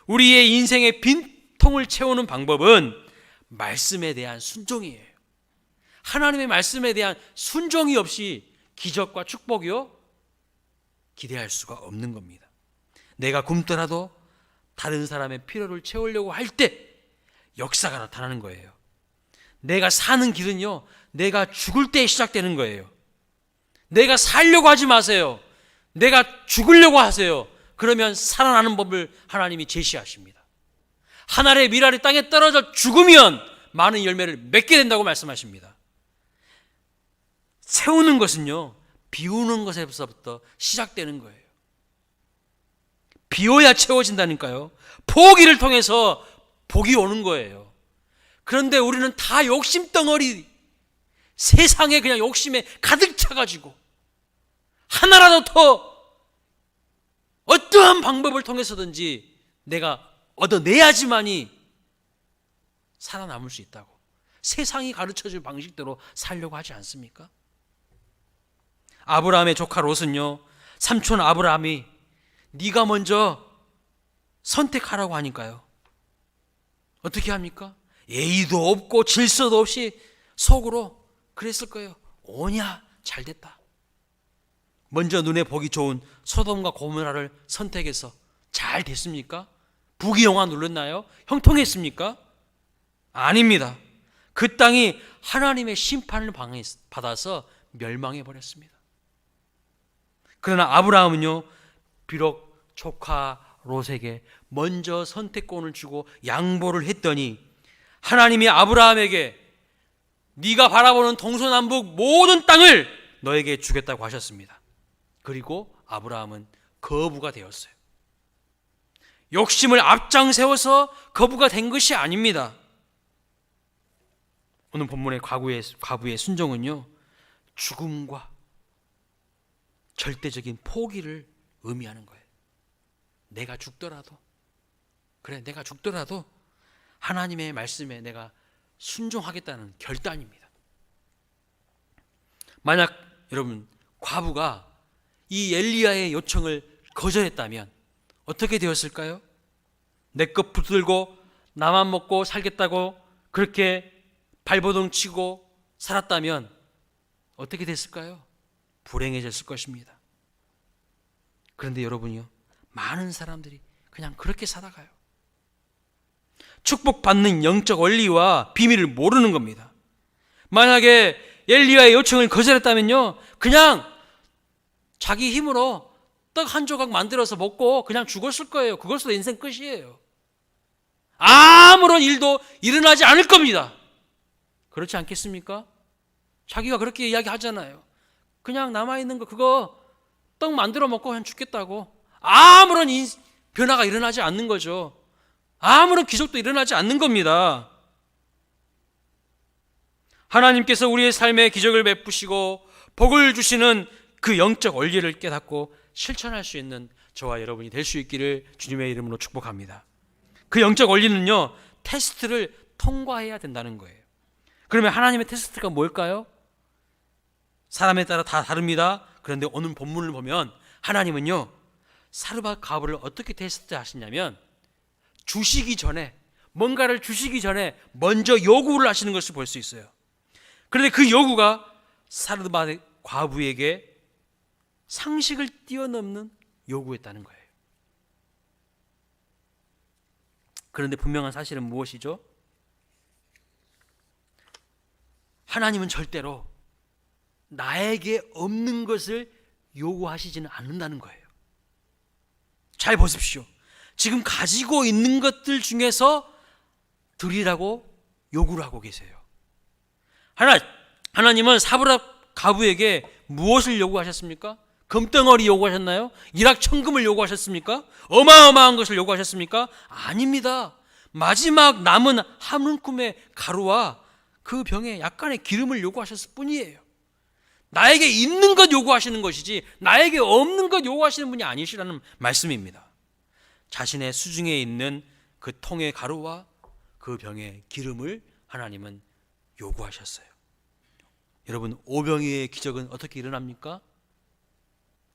우리의 인생의 빈통을 채우는 방법은 말씀에 대한 순종이에요. 하나님의 말씀에 대한 순종이 없이 기적과 축복이요 기대할 수가 없는 겁니다. 내가 굶더라도 다른 사람의 필요를 채우려고 할 때 역사가 나타나는 거예요. 내가 사는 길은요 내가 죽을 때 시작되는 거예요. 내가 살려고 하지 마세요. 내가 죽으려고 하세요. 그러면 살아나는 법을 하나님이 제시하십니다. 한 알의 밀알이 땅에 떨어져 죽으면 많은 열매를 맺게 된다고 말씀하십니다. 세우는 것은요 비우는 것에서부터 시작되는 거예요. 비워야 채워진다니까요. 포기를 통해서 복이 오는 거예요. 그런데 우리는 다 욕심덩어리, 세상에 그냥 욕심에 가득 차가지고 하나라도 더 어떠한 방법을 통해서든지 내가 얻어내야지만이 살아남을 수 있다고 세상이 가르쳐줄 방식대로 살려고 하지 않습니까? 아브라함의 조카 롯은요 삼촌 아브라함이 네가 먼저 선택하라고 하니까요 어떻게 합니까? 예의도 없고 질서도 없이 속으로 그랬을 거예요. 오냐 잘됐다. 먼저 눈에 보기 좋은 소돔과 고모라를 선택해서 잘 됐습니까? 부귀영화 눌렀나요? 형통했습니까? 아닙니다. 그 땅이 하나님의 심판을 받아서 멸망해 버렸습니다. 그러나 아브라함은요 비록 조카 롯에게 먼저 선택권을 주고 양보를 했더니 하나님이 아브라함에게 네가 바라보는 동서남북 모든 땅을 너에게 주겠다고 하셨습니다. 그리고 아브라함은 거부가 되었어요. 욕심을 앞장 세워서 거부가 된 것이 아닙니다. 오늘 본문의 과부의 순종은요 죽음과 절대적인 포기를 의미하는 거예요. 내가 죽더라도 내가 죽더라도 하나님의 말씀에 내가 순종하겠다는 결단입니다. 만약 여러분 과부가 이 엘리야의 요청을 거절했다면 어떻게 되었을까요? 내 것 붙들고 나만 먹고 살겠다고 그렇게 발버둥 치고 살았다면 어떻게 됐을까요? 불행해졌을 것입니다. 그런데 여러분이요 많은 사람들이 그냥 그렇게 살아가요. 축복받는 영적 원리와 비밀을 모르는 겁니다. 만약에 엘리야의 요청을 거절했다면요 그냥 자기 힘으로 떡 한 조각 만들어서 먹고 그냥 죽었을 거예요. 그것으로 인생 끝이에요. 아무런 일도 일어나지 않을 겁니다. 그렇지 않겠습니까? 자기가 그렇게 이야기하잖아요. 그냥 남아있는 거 그거 떡 만들어 먹고 그냥 죽겠다고. 아무런 변화가 일어나지 않는 거죠. 아무런 기적도 일어나지 않는 겁니다. 하나님께서 우리의 삶에 기적을 베푸시고 복을 주시는 그 영적 원리를 깨닫고 실천할 수 있는 저와 여러분이 될 수 있기를 주님의 이름으로 축복합니다. 그 영적 원리는요 테스트를 통과해야 된다는 거예요. 그러면 하나님의 테스트가 뭘까요? 사람에 따라 다 다릅니다. 그런데 오늘 본문을 보면 하나님은요 사르밧 가부를 어떻게 테스트 하시냐면 주시기 전에 뭔가를 주시기 전에 먼저 요구를 하시는 것을 볼 수 있어요. 그런데 그 요구가 사르밧 과부에게 상식을 뛰어넘는 요구였다는 거예요. 그런데 분명한 사실은 무엇이죠? 하나님은 절대로 나에게 없는 것을 요구하시지는 않는다는 거예요. 잘 보십시오. 지금 가지고 있는 것들 중에서 드리라고 요구를 하고 계세요. 하나님은 사브락 가부에게 무엇을 요구하셨습니까? 금덩어리 요구하셨나요? 일확천금을 요구하셨습니까? 어마어마한 것을 요구하셨습니까? 아닙니다. 마지막 남은 한 움큼의 가루와 그 병에 약간의 기름을 요구하셨을 뿐이에요. 나에게 있는 것 요구하시는 것이지 나에게 없는 것 요구하시는 분이 아니시라는 말씀입니다. 자신의 수중에 있는 그 통의 가루와 그 병의 기름을 하나님은 요구하셨어요. 여러분, 오병이어의 기적은 어떻게 일어납니까?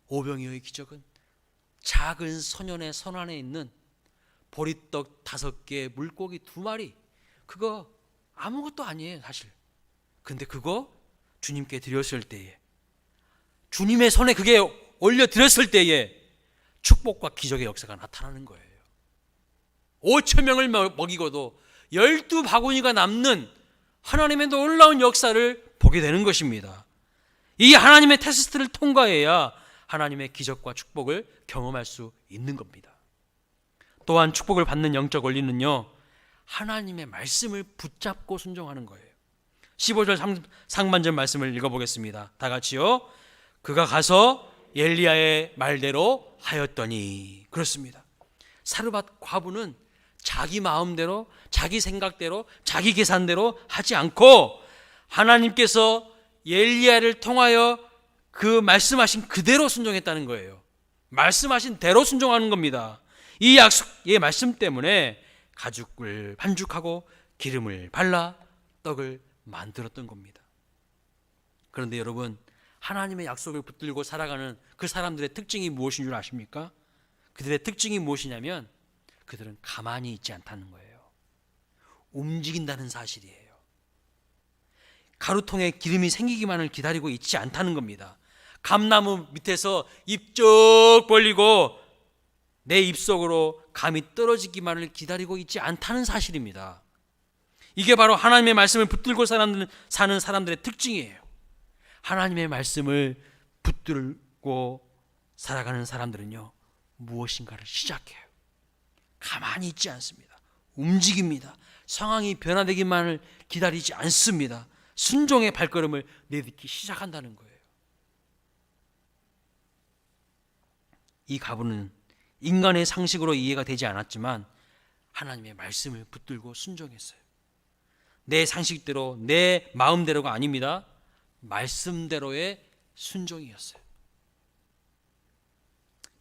오병이어의 기적은 작은 소년의 손 안에 있는 보리떡 5개, 물고기 2마리, 그거 아무것도 아니에요 사실. 근데 그거 주님께 드렸을 때에, 주님의 손에 그게 올려드렸을 때에 축복과 기적의 역사가 나타나는 거예요. 5,000명을 먹이고도 12바구니가 남는 하나님의 놀라운 역사를 보게 되는 것입니다. 이 하나님의 테스트를 통과해야 하나님의 기적과 축복을 경험할 수 있는 겁니다. 또한 축복을 받는 영적 원리는요, 하나님의 말씀을 붙잡고 순종하는 거예요. 15절 상반절 말씀을 읽어보겠습니다. 다 같이요. 그가 가서 엘리야의 말대로 하였더니. 그렇습니다. 사르밧 과부는 자기 마음대로, 자기 생각대로, 자기 계산대로 하지 않고 하나님께서 엘리야를 통하여 그 말씀하신 그대로 순종했다는 거예요. 말씀하신 대로 순종하는 겁니다. 이 약속의 말씀 때문에 가죽을 반죽하고 기름을 발라 떡을 만들었던 겁니다. 그런데 여러분, 하나님의 약속을 붙들고 살아가는 그 사람들의 특징이 무엇인 줄 아십니까? 그들의 특징이 무엇이냐면 그들은 가만히 있지 않다는 거예요. 움직인다는 사실이에요. 가루통에 기름이 생기기만을 기다리고 있지 않다는 겁니다. 감나무 밑에서 입 쭉 벌리고 내 입속으로 감이 떨어지기만을 기다리고 있지 않다는 사실입니다. 이게 바로 하나님의 말씀을 붙들고 사는 사람들의 특징이에요. 하나님의 말씀을 붙들고 살아가는 사람들은요, 무엇인가를 시작해요. 가만히 있지 않습니다. 움직입니다. 상황이 변화되기만을 기다리지 않습니다. 순종의 발걸음을 내딛기 시작한다는 거예요. 이 가부는 인간의 상식으로 이해가 되지 않았지만 하나님의 말씀을 붙들고 순종했어요. 내 상식대로, 내 마음대로가 아닙니다. 말씀대로의 순종이었어요.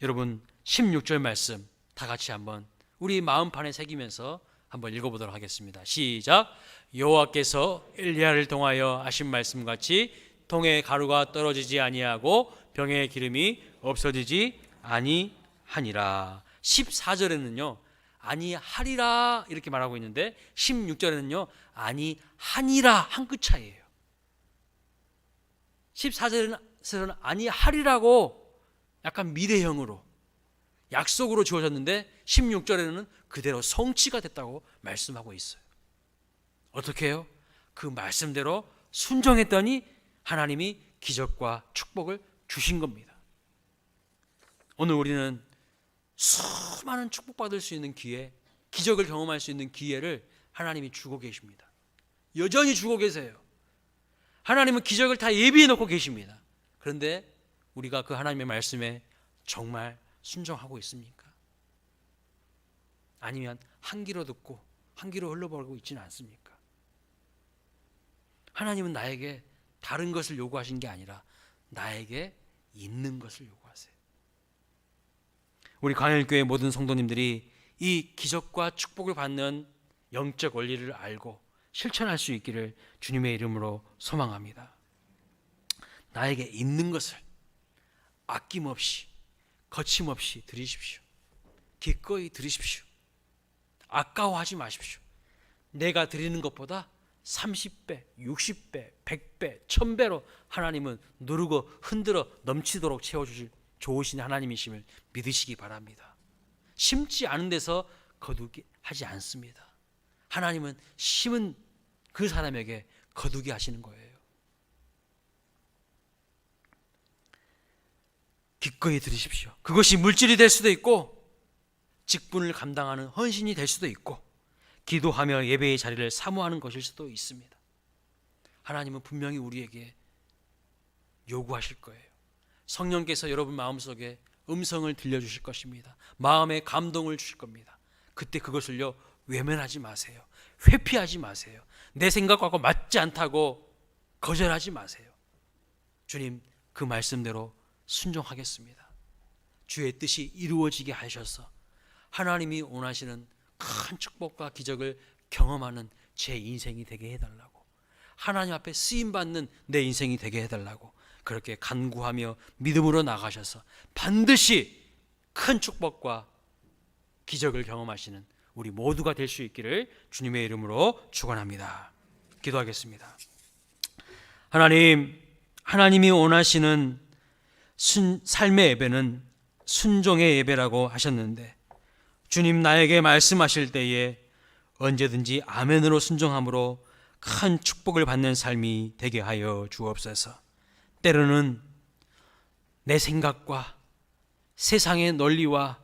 여러분, 16절 말씀 다 같이 한번 우리 마음판에 새기면서 한번 읽어보도록 하겠습니다. 시작. 여호와께서 엘리야를 통하여 하신 말씀같이 통에 가루가 떨어지지 아니하고 병에 기름이 없어지지 아니하니라. 14절에는요 아니하리라 이렇게 말하고 있는데 16절에는요 아니하니라 한 끗 차이예요. 14절에는 아니하리라고 약간 미래형으로 약속으로 주어졌는데 16절에는 그대로 성취가 됐다고 말씀하고 있어요. 어떻게 해요? 그 말씀대로 순종했더니 하나님이 기적과 축복을 주신 겁니다. 오늘 우리는 수많은 축복받을 수 있는 기회, 기적을 경험할 수 있는 기회를 하나님이 주고 계십니다. 여전히 주고 계세요. 하나님은 기적을 다 예비해 놓고 계십니다. 그런데 우리가 그 하나님의 말씀에 정말 순종하고 있습니까? 아니면 한 귀로 듣고 한 귀로 흘러버리고 있지는 않습니까? 하나님은 나에게 다른 것을 요구하신 게 아니라 나에게 있는 것을 요구하세요. 우리 광일교회 모든 성도님들이 이 기적과 축복을 받는 영적 원리를 알고 실천할 수 있기를 주님의 이름으로 소망합니다. 나에게 있는 것을 아낌없이 거침없이 드리십시오. 기꺼이 드리십시오. 아까워하지 마십시오. 내가 드리는 것보다 30배, 60배, 100배, 1000배로 하나님은 누르고 흔들어 넘치도록 채워주실 좋으신 하나님이심을 믿으시기 바랍니다. 심지 않은 데서 거두게 하지 않습니다. 하나님은 심은 그 사람에게 거두게 하시는 거예요. 기꺼이 드리십시오. 그것이 물질이 될 수도 있고 직분을 감당하는 헌신이 될 수도 있고 기도하며 예배의 자리를 사모하는 것일 수도 있습니다. 하나님은 분명히 우리에게 요구하실 거예요. 성령께서 여러분 마음속에 음성을 들려주실 것입니다. 마음에 감동을 주실 겁니다. 그때 그것을요 외면하지 마세요. 회피하지 마세요. 내 생각과 맞지 않다고 거절하지 마세요. 주님, 그 말씀대로 순종하겠습니다. 주의 뜻이 이루어지게 하셔서 하나님이 원하시는 큰 축복과 기적을 경험하는 제 인생이 되게 해달라고, 하나님 앞에 쓰임받는 내 인생이 되게 해달라고 그렇게 간구하며 믿음으로 나가셔서 반드시 큰 축복과 기적을 경험하시는 우리 모두가 될 수 있기를 주님의 이름으로 축원합니다. 기도하겠습니다. 하나님, 하나님이 원하시는 삶의 예배는 순종의 예배라고 하셨는데 주님, 나에게 말씀하실 때에 언제든지 아멘으로 순종함으로 큰 축복을 받는 삶이 되게 하여 주옵소서. 때로는 내 생각과 세상의 논리와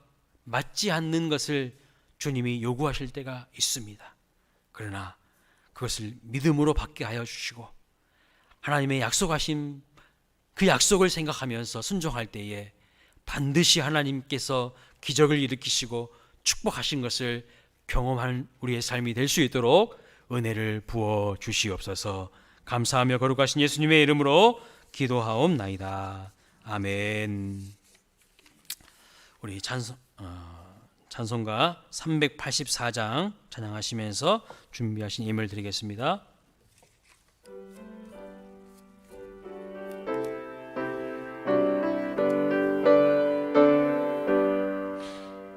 맞지 않는 것을 주님이 요구하실 때가 있습니다. 그러나 그것을 믿음으로 받게 하여 주시고 하나님의 약속하신 그 약속을 생각하면서 순종할 때에 반드시 하나님께서 기적을 일으키시고 축복하신 것을 경험하는 우리의 삶이 될 수 있도록 은혜를 부어 주시옵소서. 감사하며 거룩하신 예수님의 이름으로 기도하옵나이다. 아멘. 우리 찬송가 384장 찬양하시면서 준비하신 예물 드리겠습니다.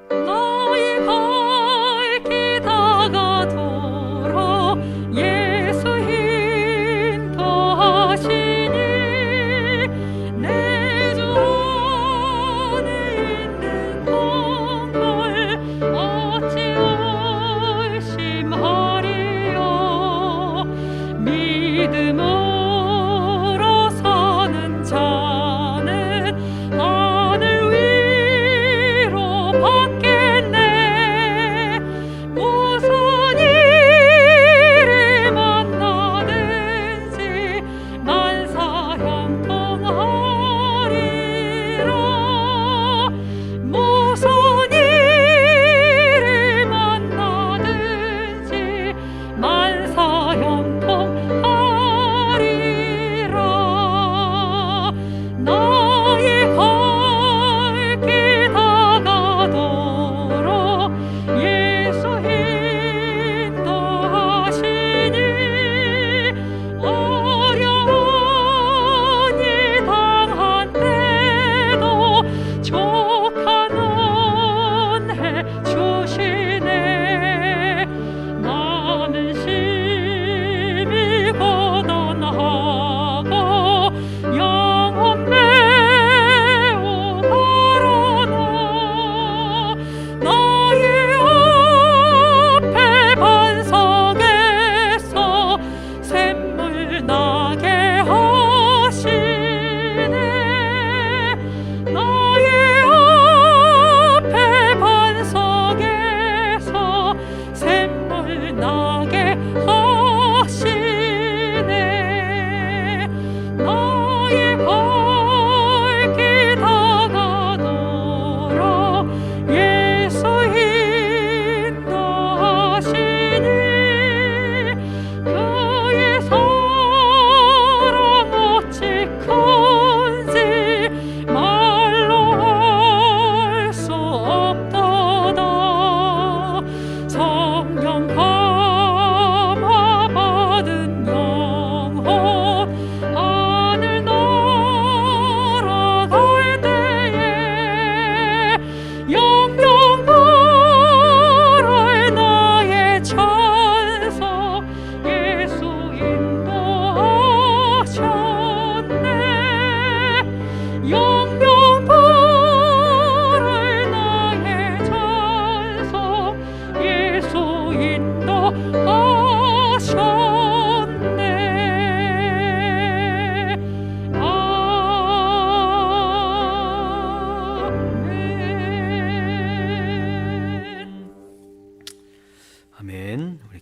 나의 발 기다가 돌아 예수 인도하시니 내 주 안에 있는 건걸 어찌 의심하리요.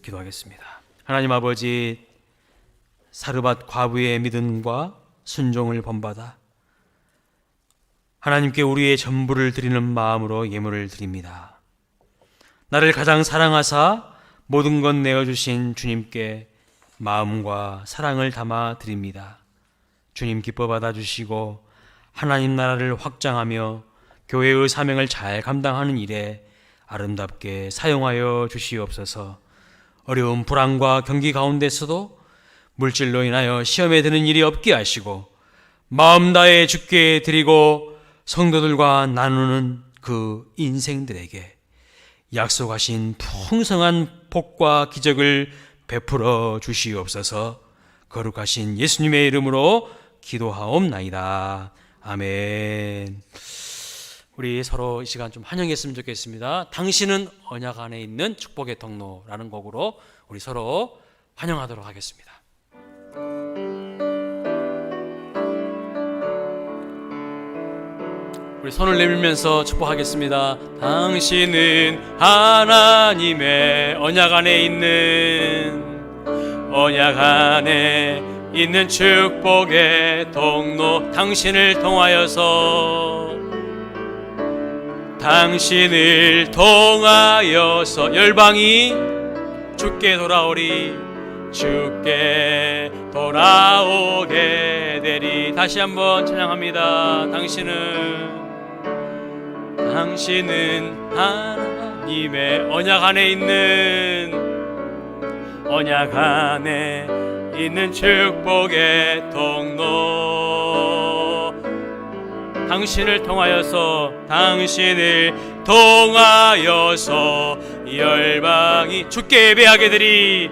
기도하겠습니다. 하나님 아버지, 사르밧 과부의 믿음과 순종을 본받아 하나님께 우리의 전부를 드리는 마음으로 예물을 드립니다. 나를 가장 사랑하사 모든 것 내어주신 주님께 마음과 사랑을 담아 드립니다. 주님 기뻐 받아주시고 하나님 나라를 확장하며 교회의 사명을 잘 감당하는 일에 아름답게 사용하여 주시옵소서. 어려운 불안과 경기 가운데서도 물질로 인하여 시험에 드는 일이 없게 하시고 마음 다해 주께 드리고 성도들과 나누는 그 인생들에게 약속하신 풍성한 복과 기적을 베풀어 주시옵소서. 거룩하신 예수님의 이름으로 기도하옵나이다. 아멘. 우리 서로 이 시간 좀 환영했으면 좋겠습니다. 당신은 언약 안에 있는 축복의 통로라는 곡으로 우리 서로 환영하도록 하겠습니다. 우리 손을 내밀면서 축복하겠습니다. 당신은 하나님의 언약 안에 있는 축복의 통로. 당신을 통하여서 열방이 주께 돌아오게 되리. 다시 한번 찬양합니다. 당신은 하나님의 언약 안에 있는 축복의 통로. 당신을 통하여서 열방이 주께 예배하게 되리.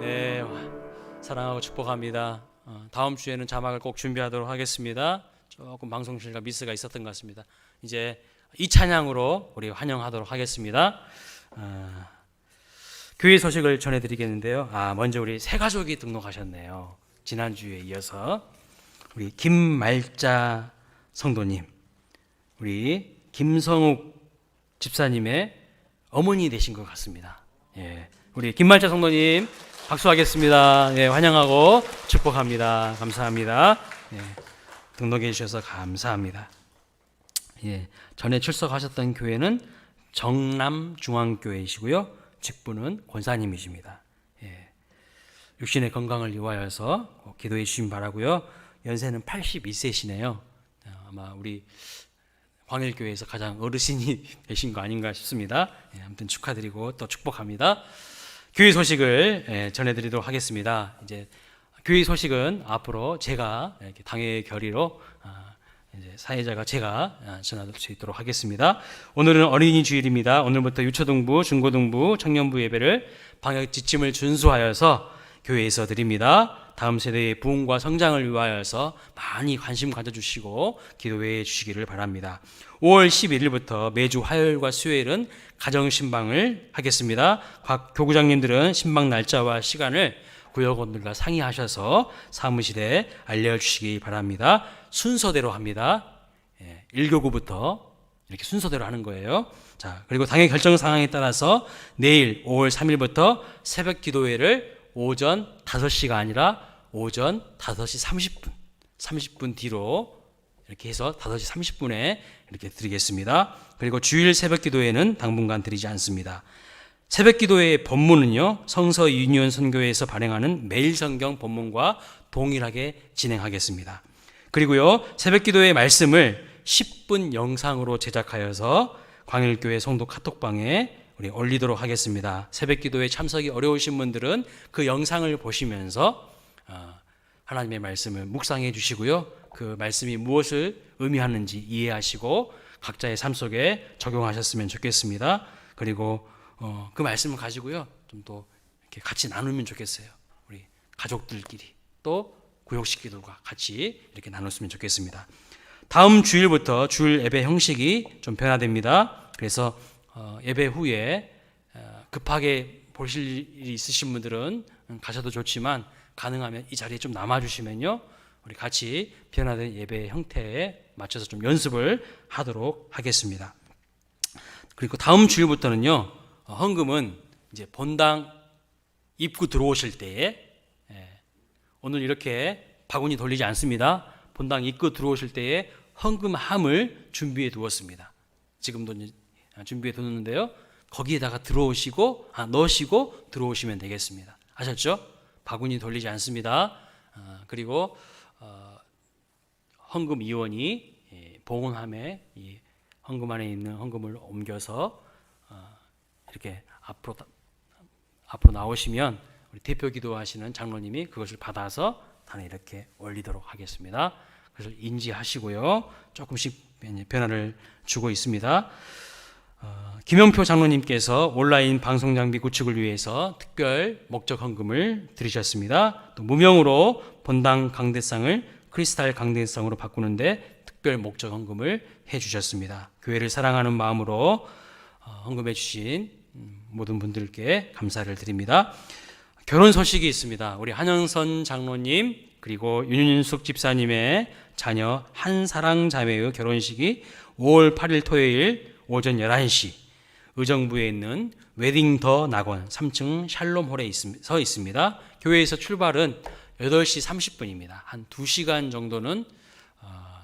네, 사랑하고 축복합니다. 다음 주에는 자막을 꼭 준비하도록 하겠습니다. 조금 방송실과 미스가 있었던 것 같습니다. 이제 이 찬양으로 우리 환영하도록 하겠습니다. 교회 소식을 전해드리겠는데요. 먼저 우리 새 가족이 등록하셨네요. 지난주에 이어서 우리 김말자 성도님, 우리 김성욱 집사님의 어머니 되신 것 같습니다. 예, 우리 김말자 성도님 박수하겠습니다. 예, 환영하고 축복합니다. 감사합니다. 예, 등록해 주셔서 감사합니다. 예, 전에 출석하셨던 교회는 정남중앙교회이시고요. 직분은 권사님이십니다. 예, 육신의 건강을 위하여서 기도해 주시면 바라고요. 연세는 82세시네요. 아마 우리 광일교회에서 가장 어르신이 되신 거 아닌가 싶습니다. 예, 아무튼 축하드리고 또 축복합니다. 교회 소식을 전해드리도록 하겠습니다. 이제 교회 소식은 앞으로 제가 이렇게 당회의 결의로 이제 사회자가 제가 전할 수 있도록 하겠습니다. 오늘은 어린이 주일입니다. 오늘부터 유초등부, 중고등부, 청년부 예배를 방역 지침을 준수하여서 교회에서 드립니다. 다음 세대의 부흥과 성장을 위하여서 많이 관심 가져주시고 기도해 주시기를 바랍니다. 5월 11일부터 매주 화요일과 수요일은 가정신방을 하겠습니다. 각 교구장님들은 신방 날짜와 시간을 구역원들과 상의하셔서 사무실에 알려주시기 바랍니다. 순서대로 합니다. 1교구부터 이렇게 순서대로 하는 거예요. 자, 그리고 당의 결정 상황에 따라서 내일 5월 3일부터 새벽 기도회를 오전 5시가 아니라 오전 5시 30분 뒤로 이렇게 해서 5시 30분에 이렇게 드리겠습니다. 그리고 주일 새벽 기도회는 당분간 드리지 않습니다. 새벽 기도회의 본문은요, 성서 유니온 선교회에서 발행하는 매일 성경 본문과 동일하게 진행하겠습니다. 그리고요, 새벽 기도회의 말씀을 10분 영상으로 제작하여서 광일교회 성도 카톡방에 우리 올리도록 하겠습니다. 새벽 기도에 참석이 어려우신 분들은 그 영상을 보시면서 하나님의 말씀을 묵상해 주시고요. 그 말씀이 무엇을 의미하는지 이해하시고 각자의 삶 속에 적용하셨으면 좋겠습니다. 그리고 그 말씀을 가지고요, 좀 또 이렇게 같이 나누면 좋겠어요. 우리 가족들끼리 또 구역식기도가 같이 이렇게 나눴으면 좋겠습니다. 다음 주일부터 주일 예배 형식이 좀 변화됩니다. 그래서 예배 후에 급하게 보실 일이 있으신 분들은 가셔도 좋지만 가능하면 이 자리에 좀 남아주시면요, 우리 같이 변화된 예배 형태의 맞춰서 좀 연습을 하도록 하겠습니다. 그리고 다음 주일부터는요, 헌금은 이제 본당 입구 들어오실 때에, 오늘 이렇게 바구니 돌리지 않습니다. 본당 입구 들어오실 때에 헌금함을 준비해 두었습니다. 지금도 준비해 두었는데요, 거기에다가 넣으시고 들어오시면 되겠습니다. 아셨죠? 바구니 돌리지 않습니다. 그리고 헌금 이원이 봉헌함에 이 헌금 안에 있는 헌금을 옮겨서 이렇게 앞으로 나오시면 우리 대표 기도하시는 장로님이 그것을 받아서 단에 이렇게 올리도록 하겠습니다. 그래서 인지하시고요. 조금씩 변화를 주고 있습니다. 김영표 장로님께서 온라인 방송 장비 구축을 위해서 특별 목적 헌금을 드리셨습니다. 또 무명으로 본당 강대상을 크리스탈 강대상으로 바꾸는데 특별 목적 헌금을 해주셨습니다. 교회를 사랑하는 마음으로 헌금해 주신 모든 분들께 감사를 드립니다. 결혼 소식이 있습니다. 우리 한영선 장로님 그리고 윤윤숙 집사님의 자녀 한사랑 자매의 결혼식이 5월 8일 토요일 오전 11시 의정부에 있는 웨딩 더 낙원 3층 샬롬홀에 서 있습니다. 교회에서 출발은 8시 30분입니다. 한 2시간 정도는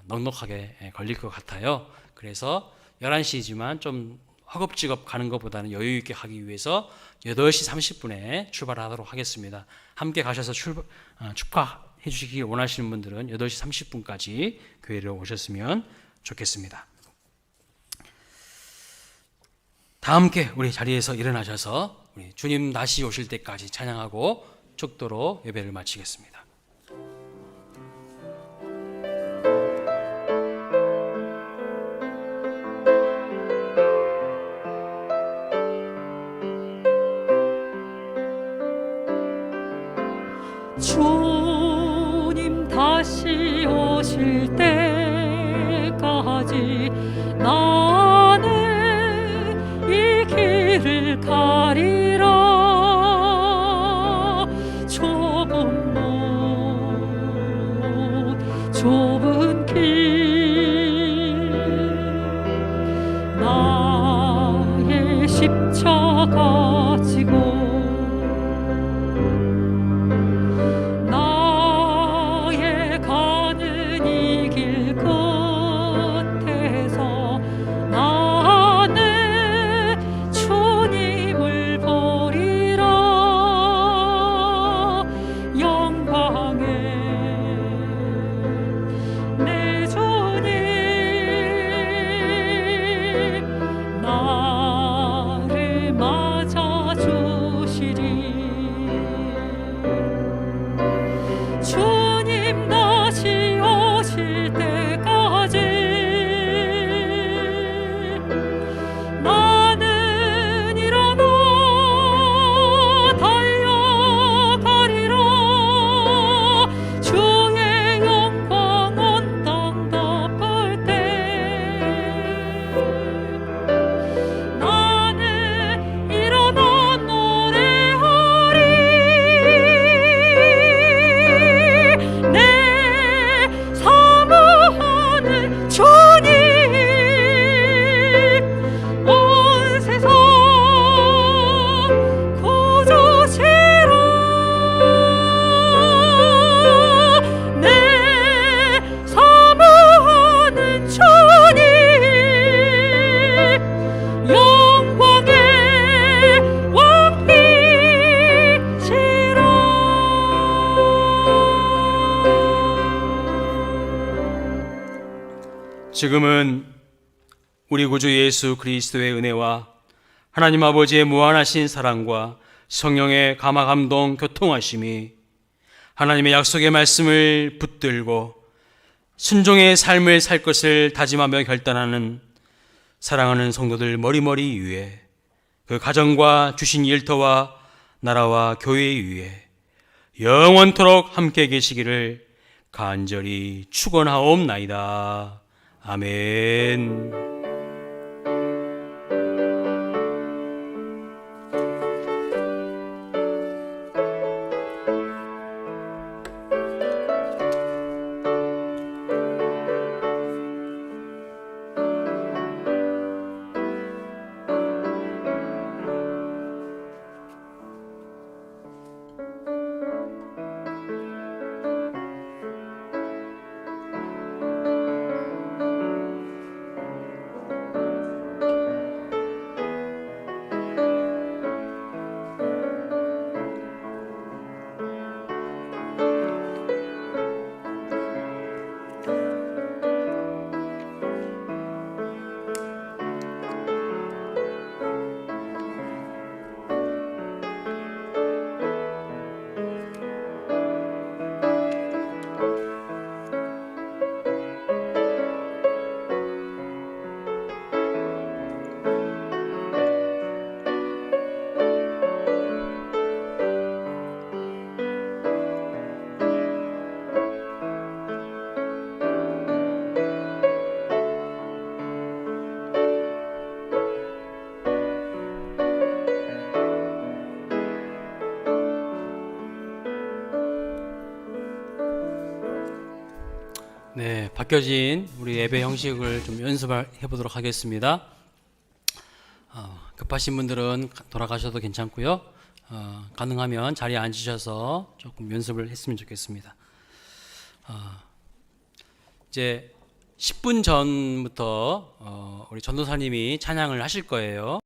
넉넉하게 걸릴 것 같아요. 그래서 11시지만 좀 허겁지겁 가는 것보다는 여유 있게 가기 위해서 8시 30분에 출발하도록 하겠습니다. 함께 가셔서 축하해 주시길 원하시는 분들은 8시 30분까지 교회로 오셨으면 좋겠습니다. 다 함께 우리 자리에서 일어나셔서 우리 주님 다시 오실 때까지 찬양하고 축도로 예배를 마치겠습니다. 주님 다시 오실 때까지 나는 이 길을 가리라. 좁은 문 좁은 길 나의 십자가 지고 지금은 우리 구주 예수 그리스도의 은혜와 하나님 아버지의 무한하신 사랑과 성령의 감화 감동 교통하심이 하나님의 약속의 말씀을 붙들고 순종의 삶을 살 것을 다짐하며 결단하는 사랑하는 성도들 머리머리 위에 그 가정과 주신 일터와 나라와 교회 위에 영원토록 함께 계시기를 간절히 축원하옵나이다. 아멘. 네, 바뀌어진 우리 예배 형식을 좀 연습해 보도록 하겠습니다. 급하신 분들은 돌아가셔도 괜찮고요. 가능하면 자리에 앉으셔서 조금 연습을 했으면 좋겠습니다. 이제 10분 전부터 우리 전도사님이 찬양을 하실 거예요.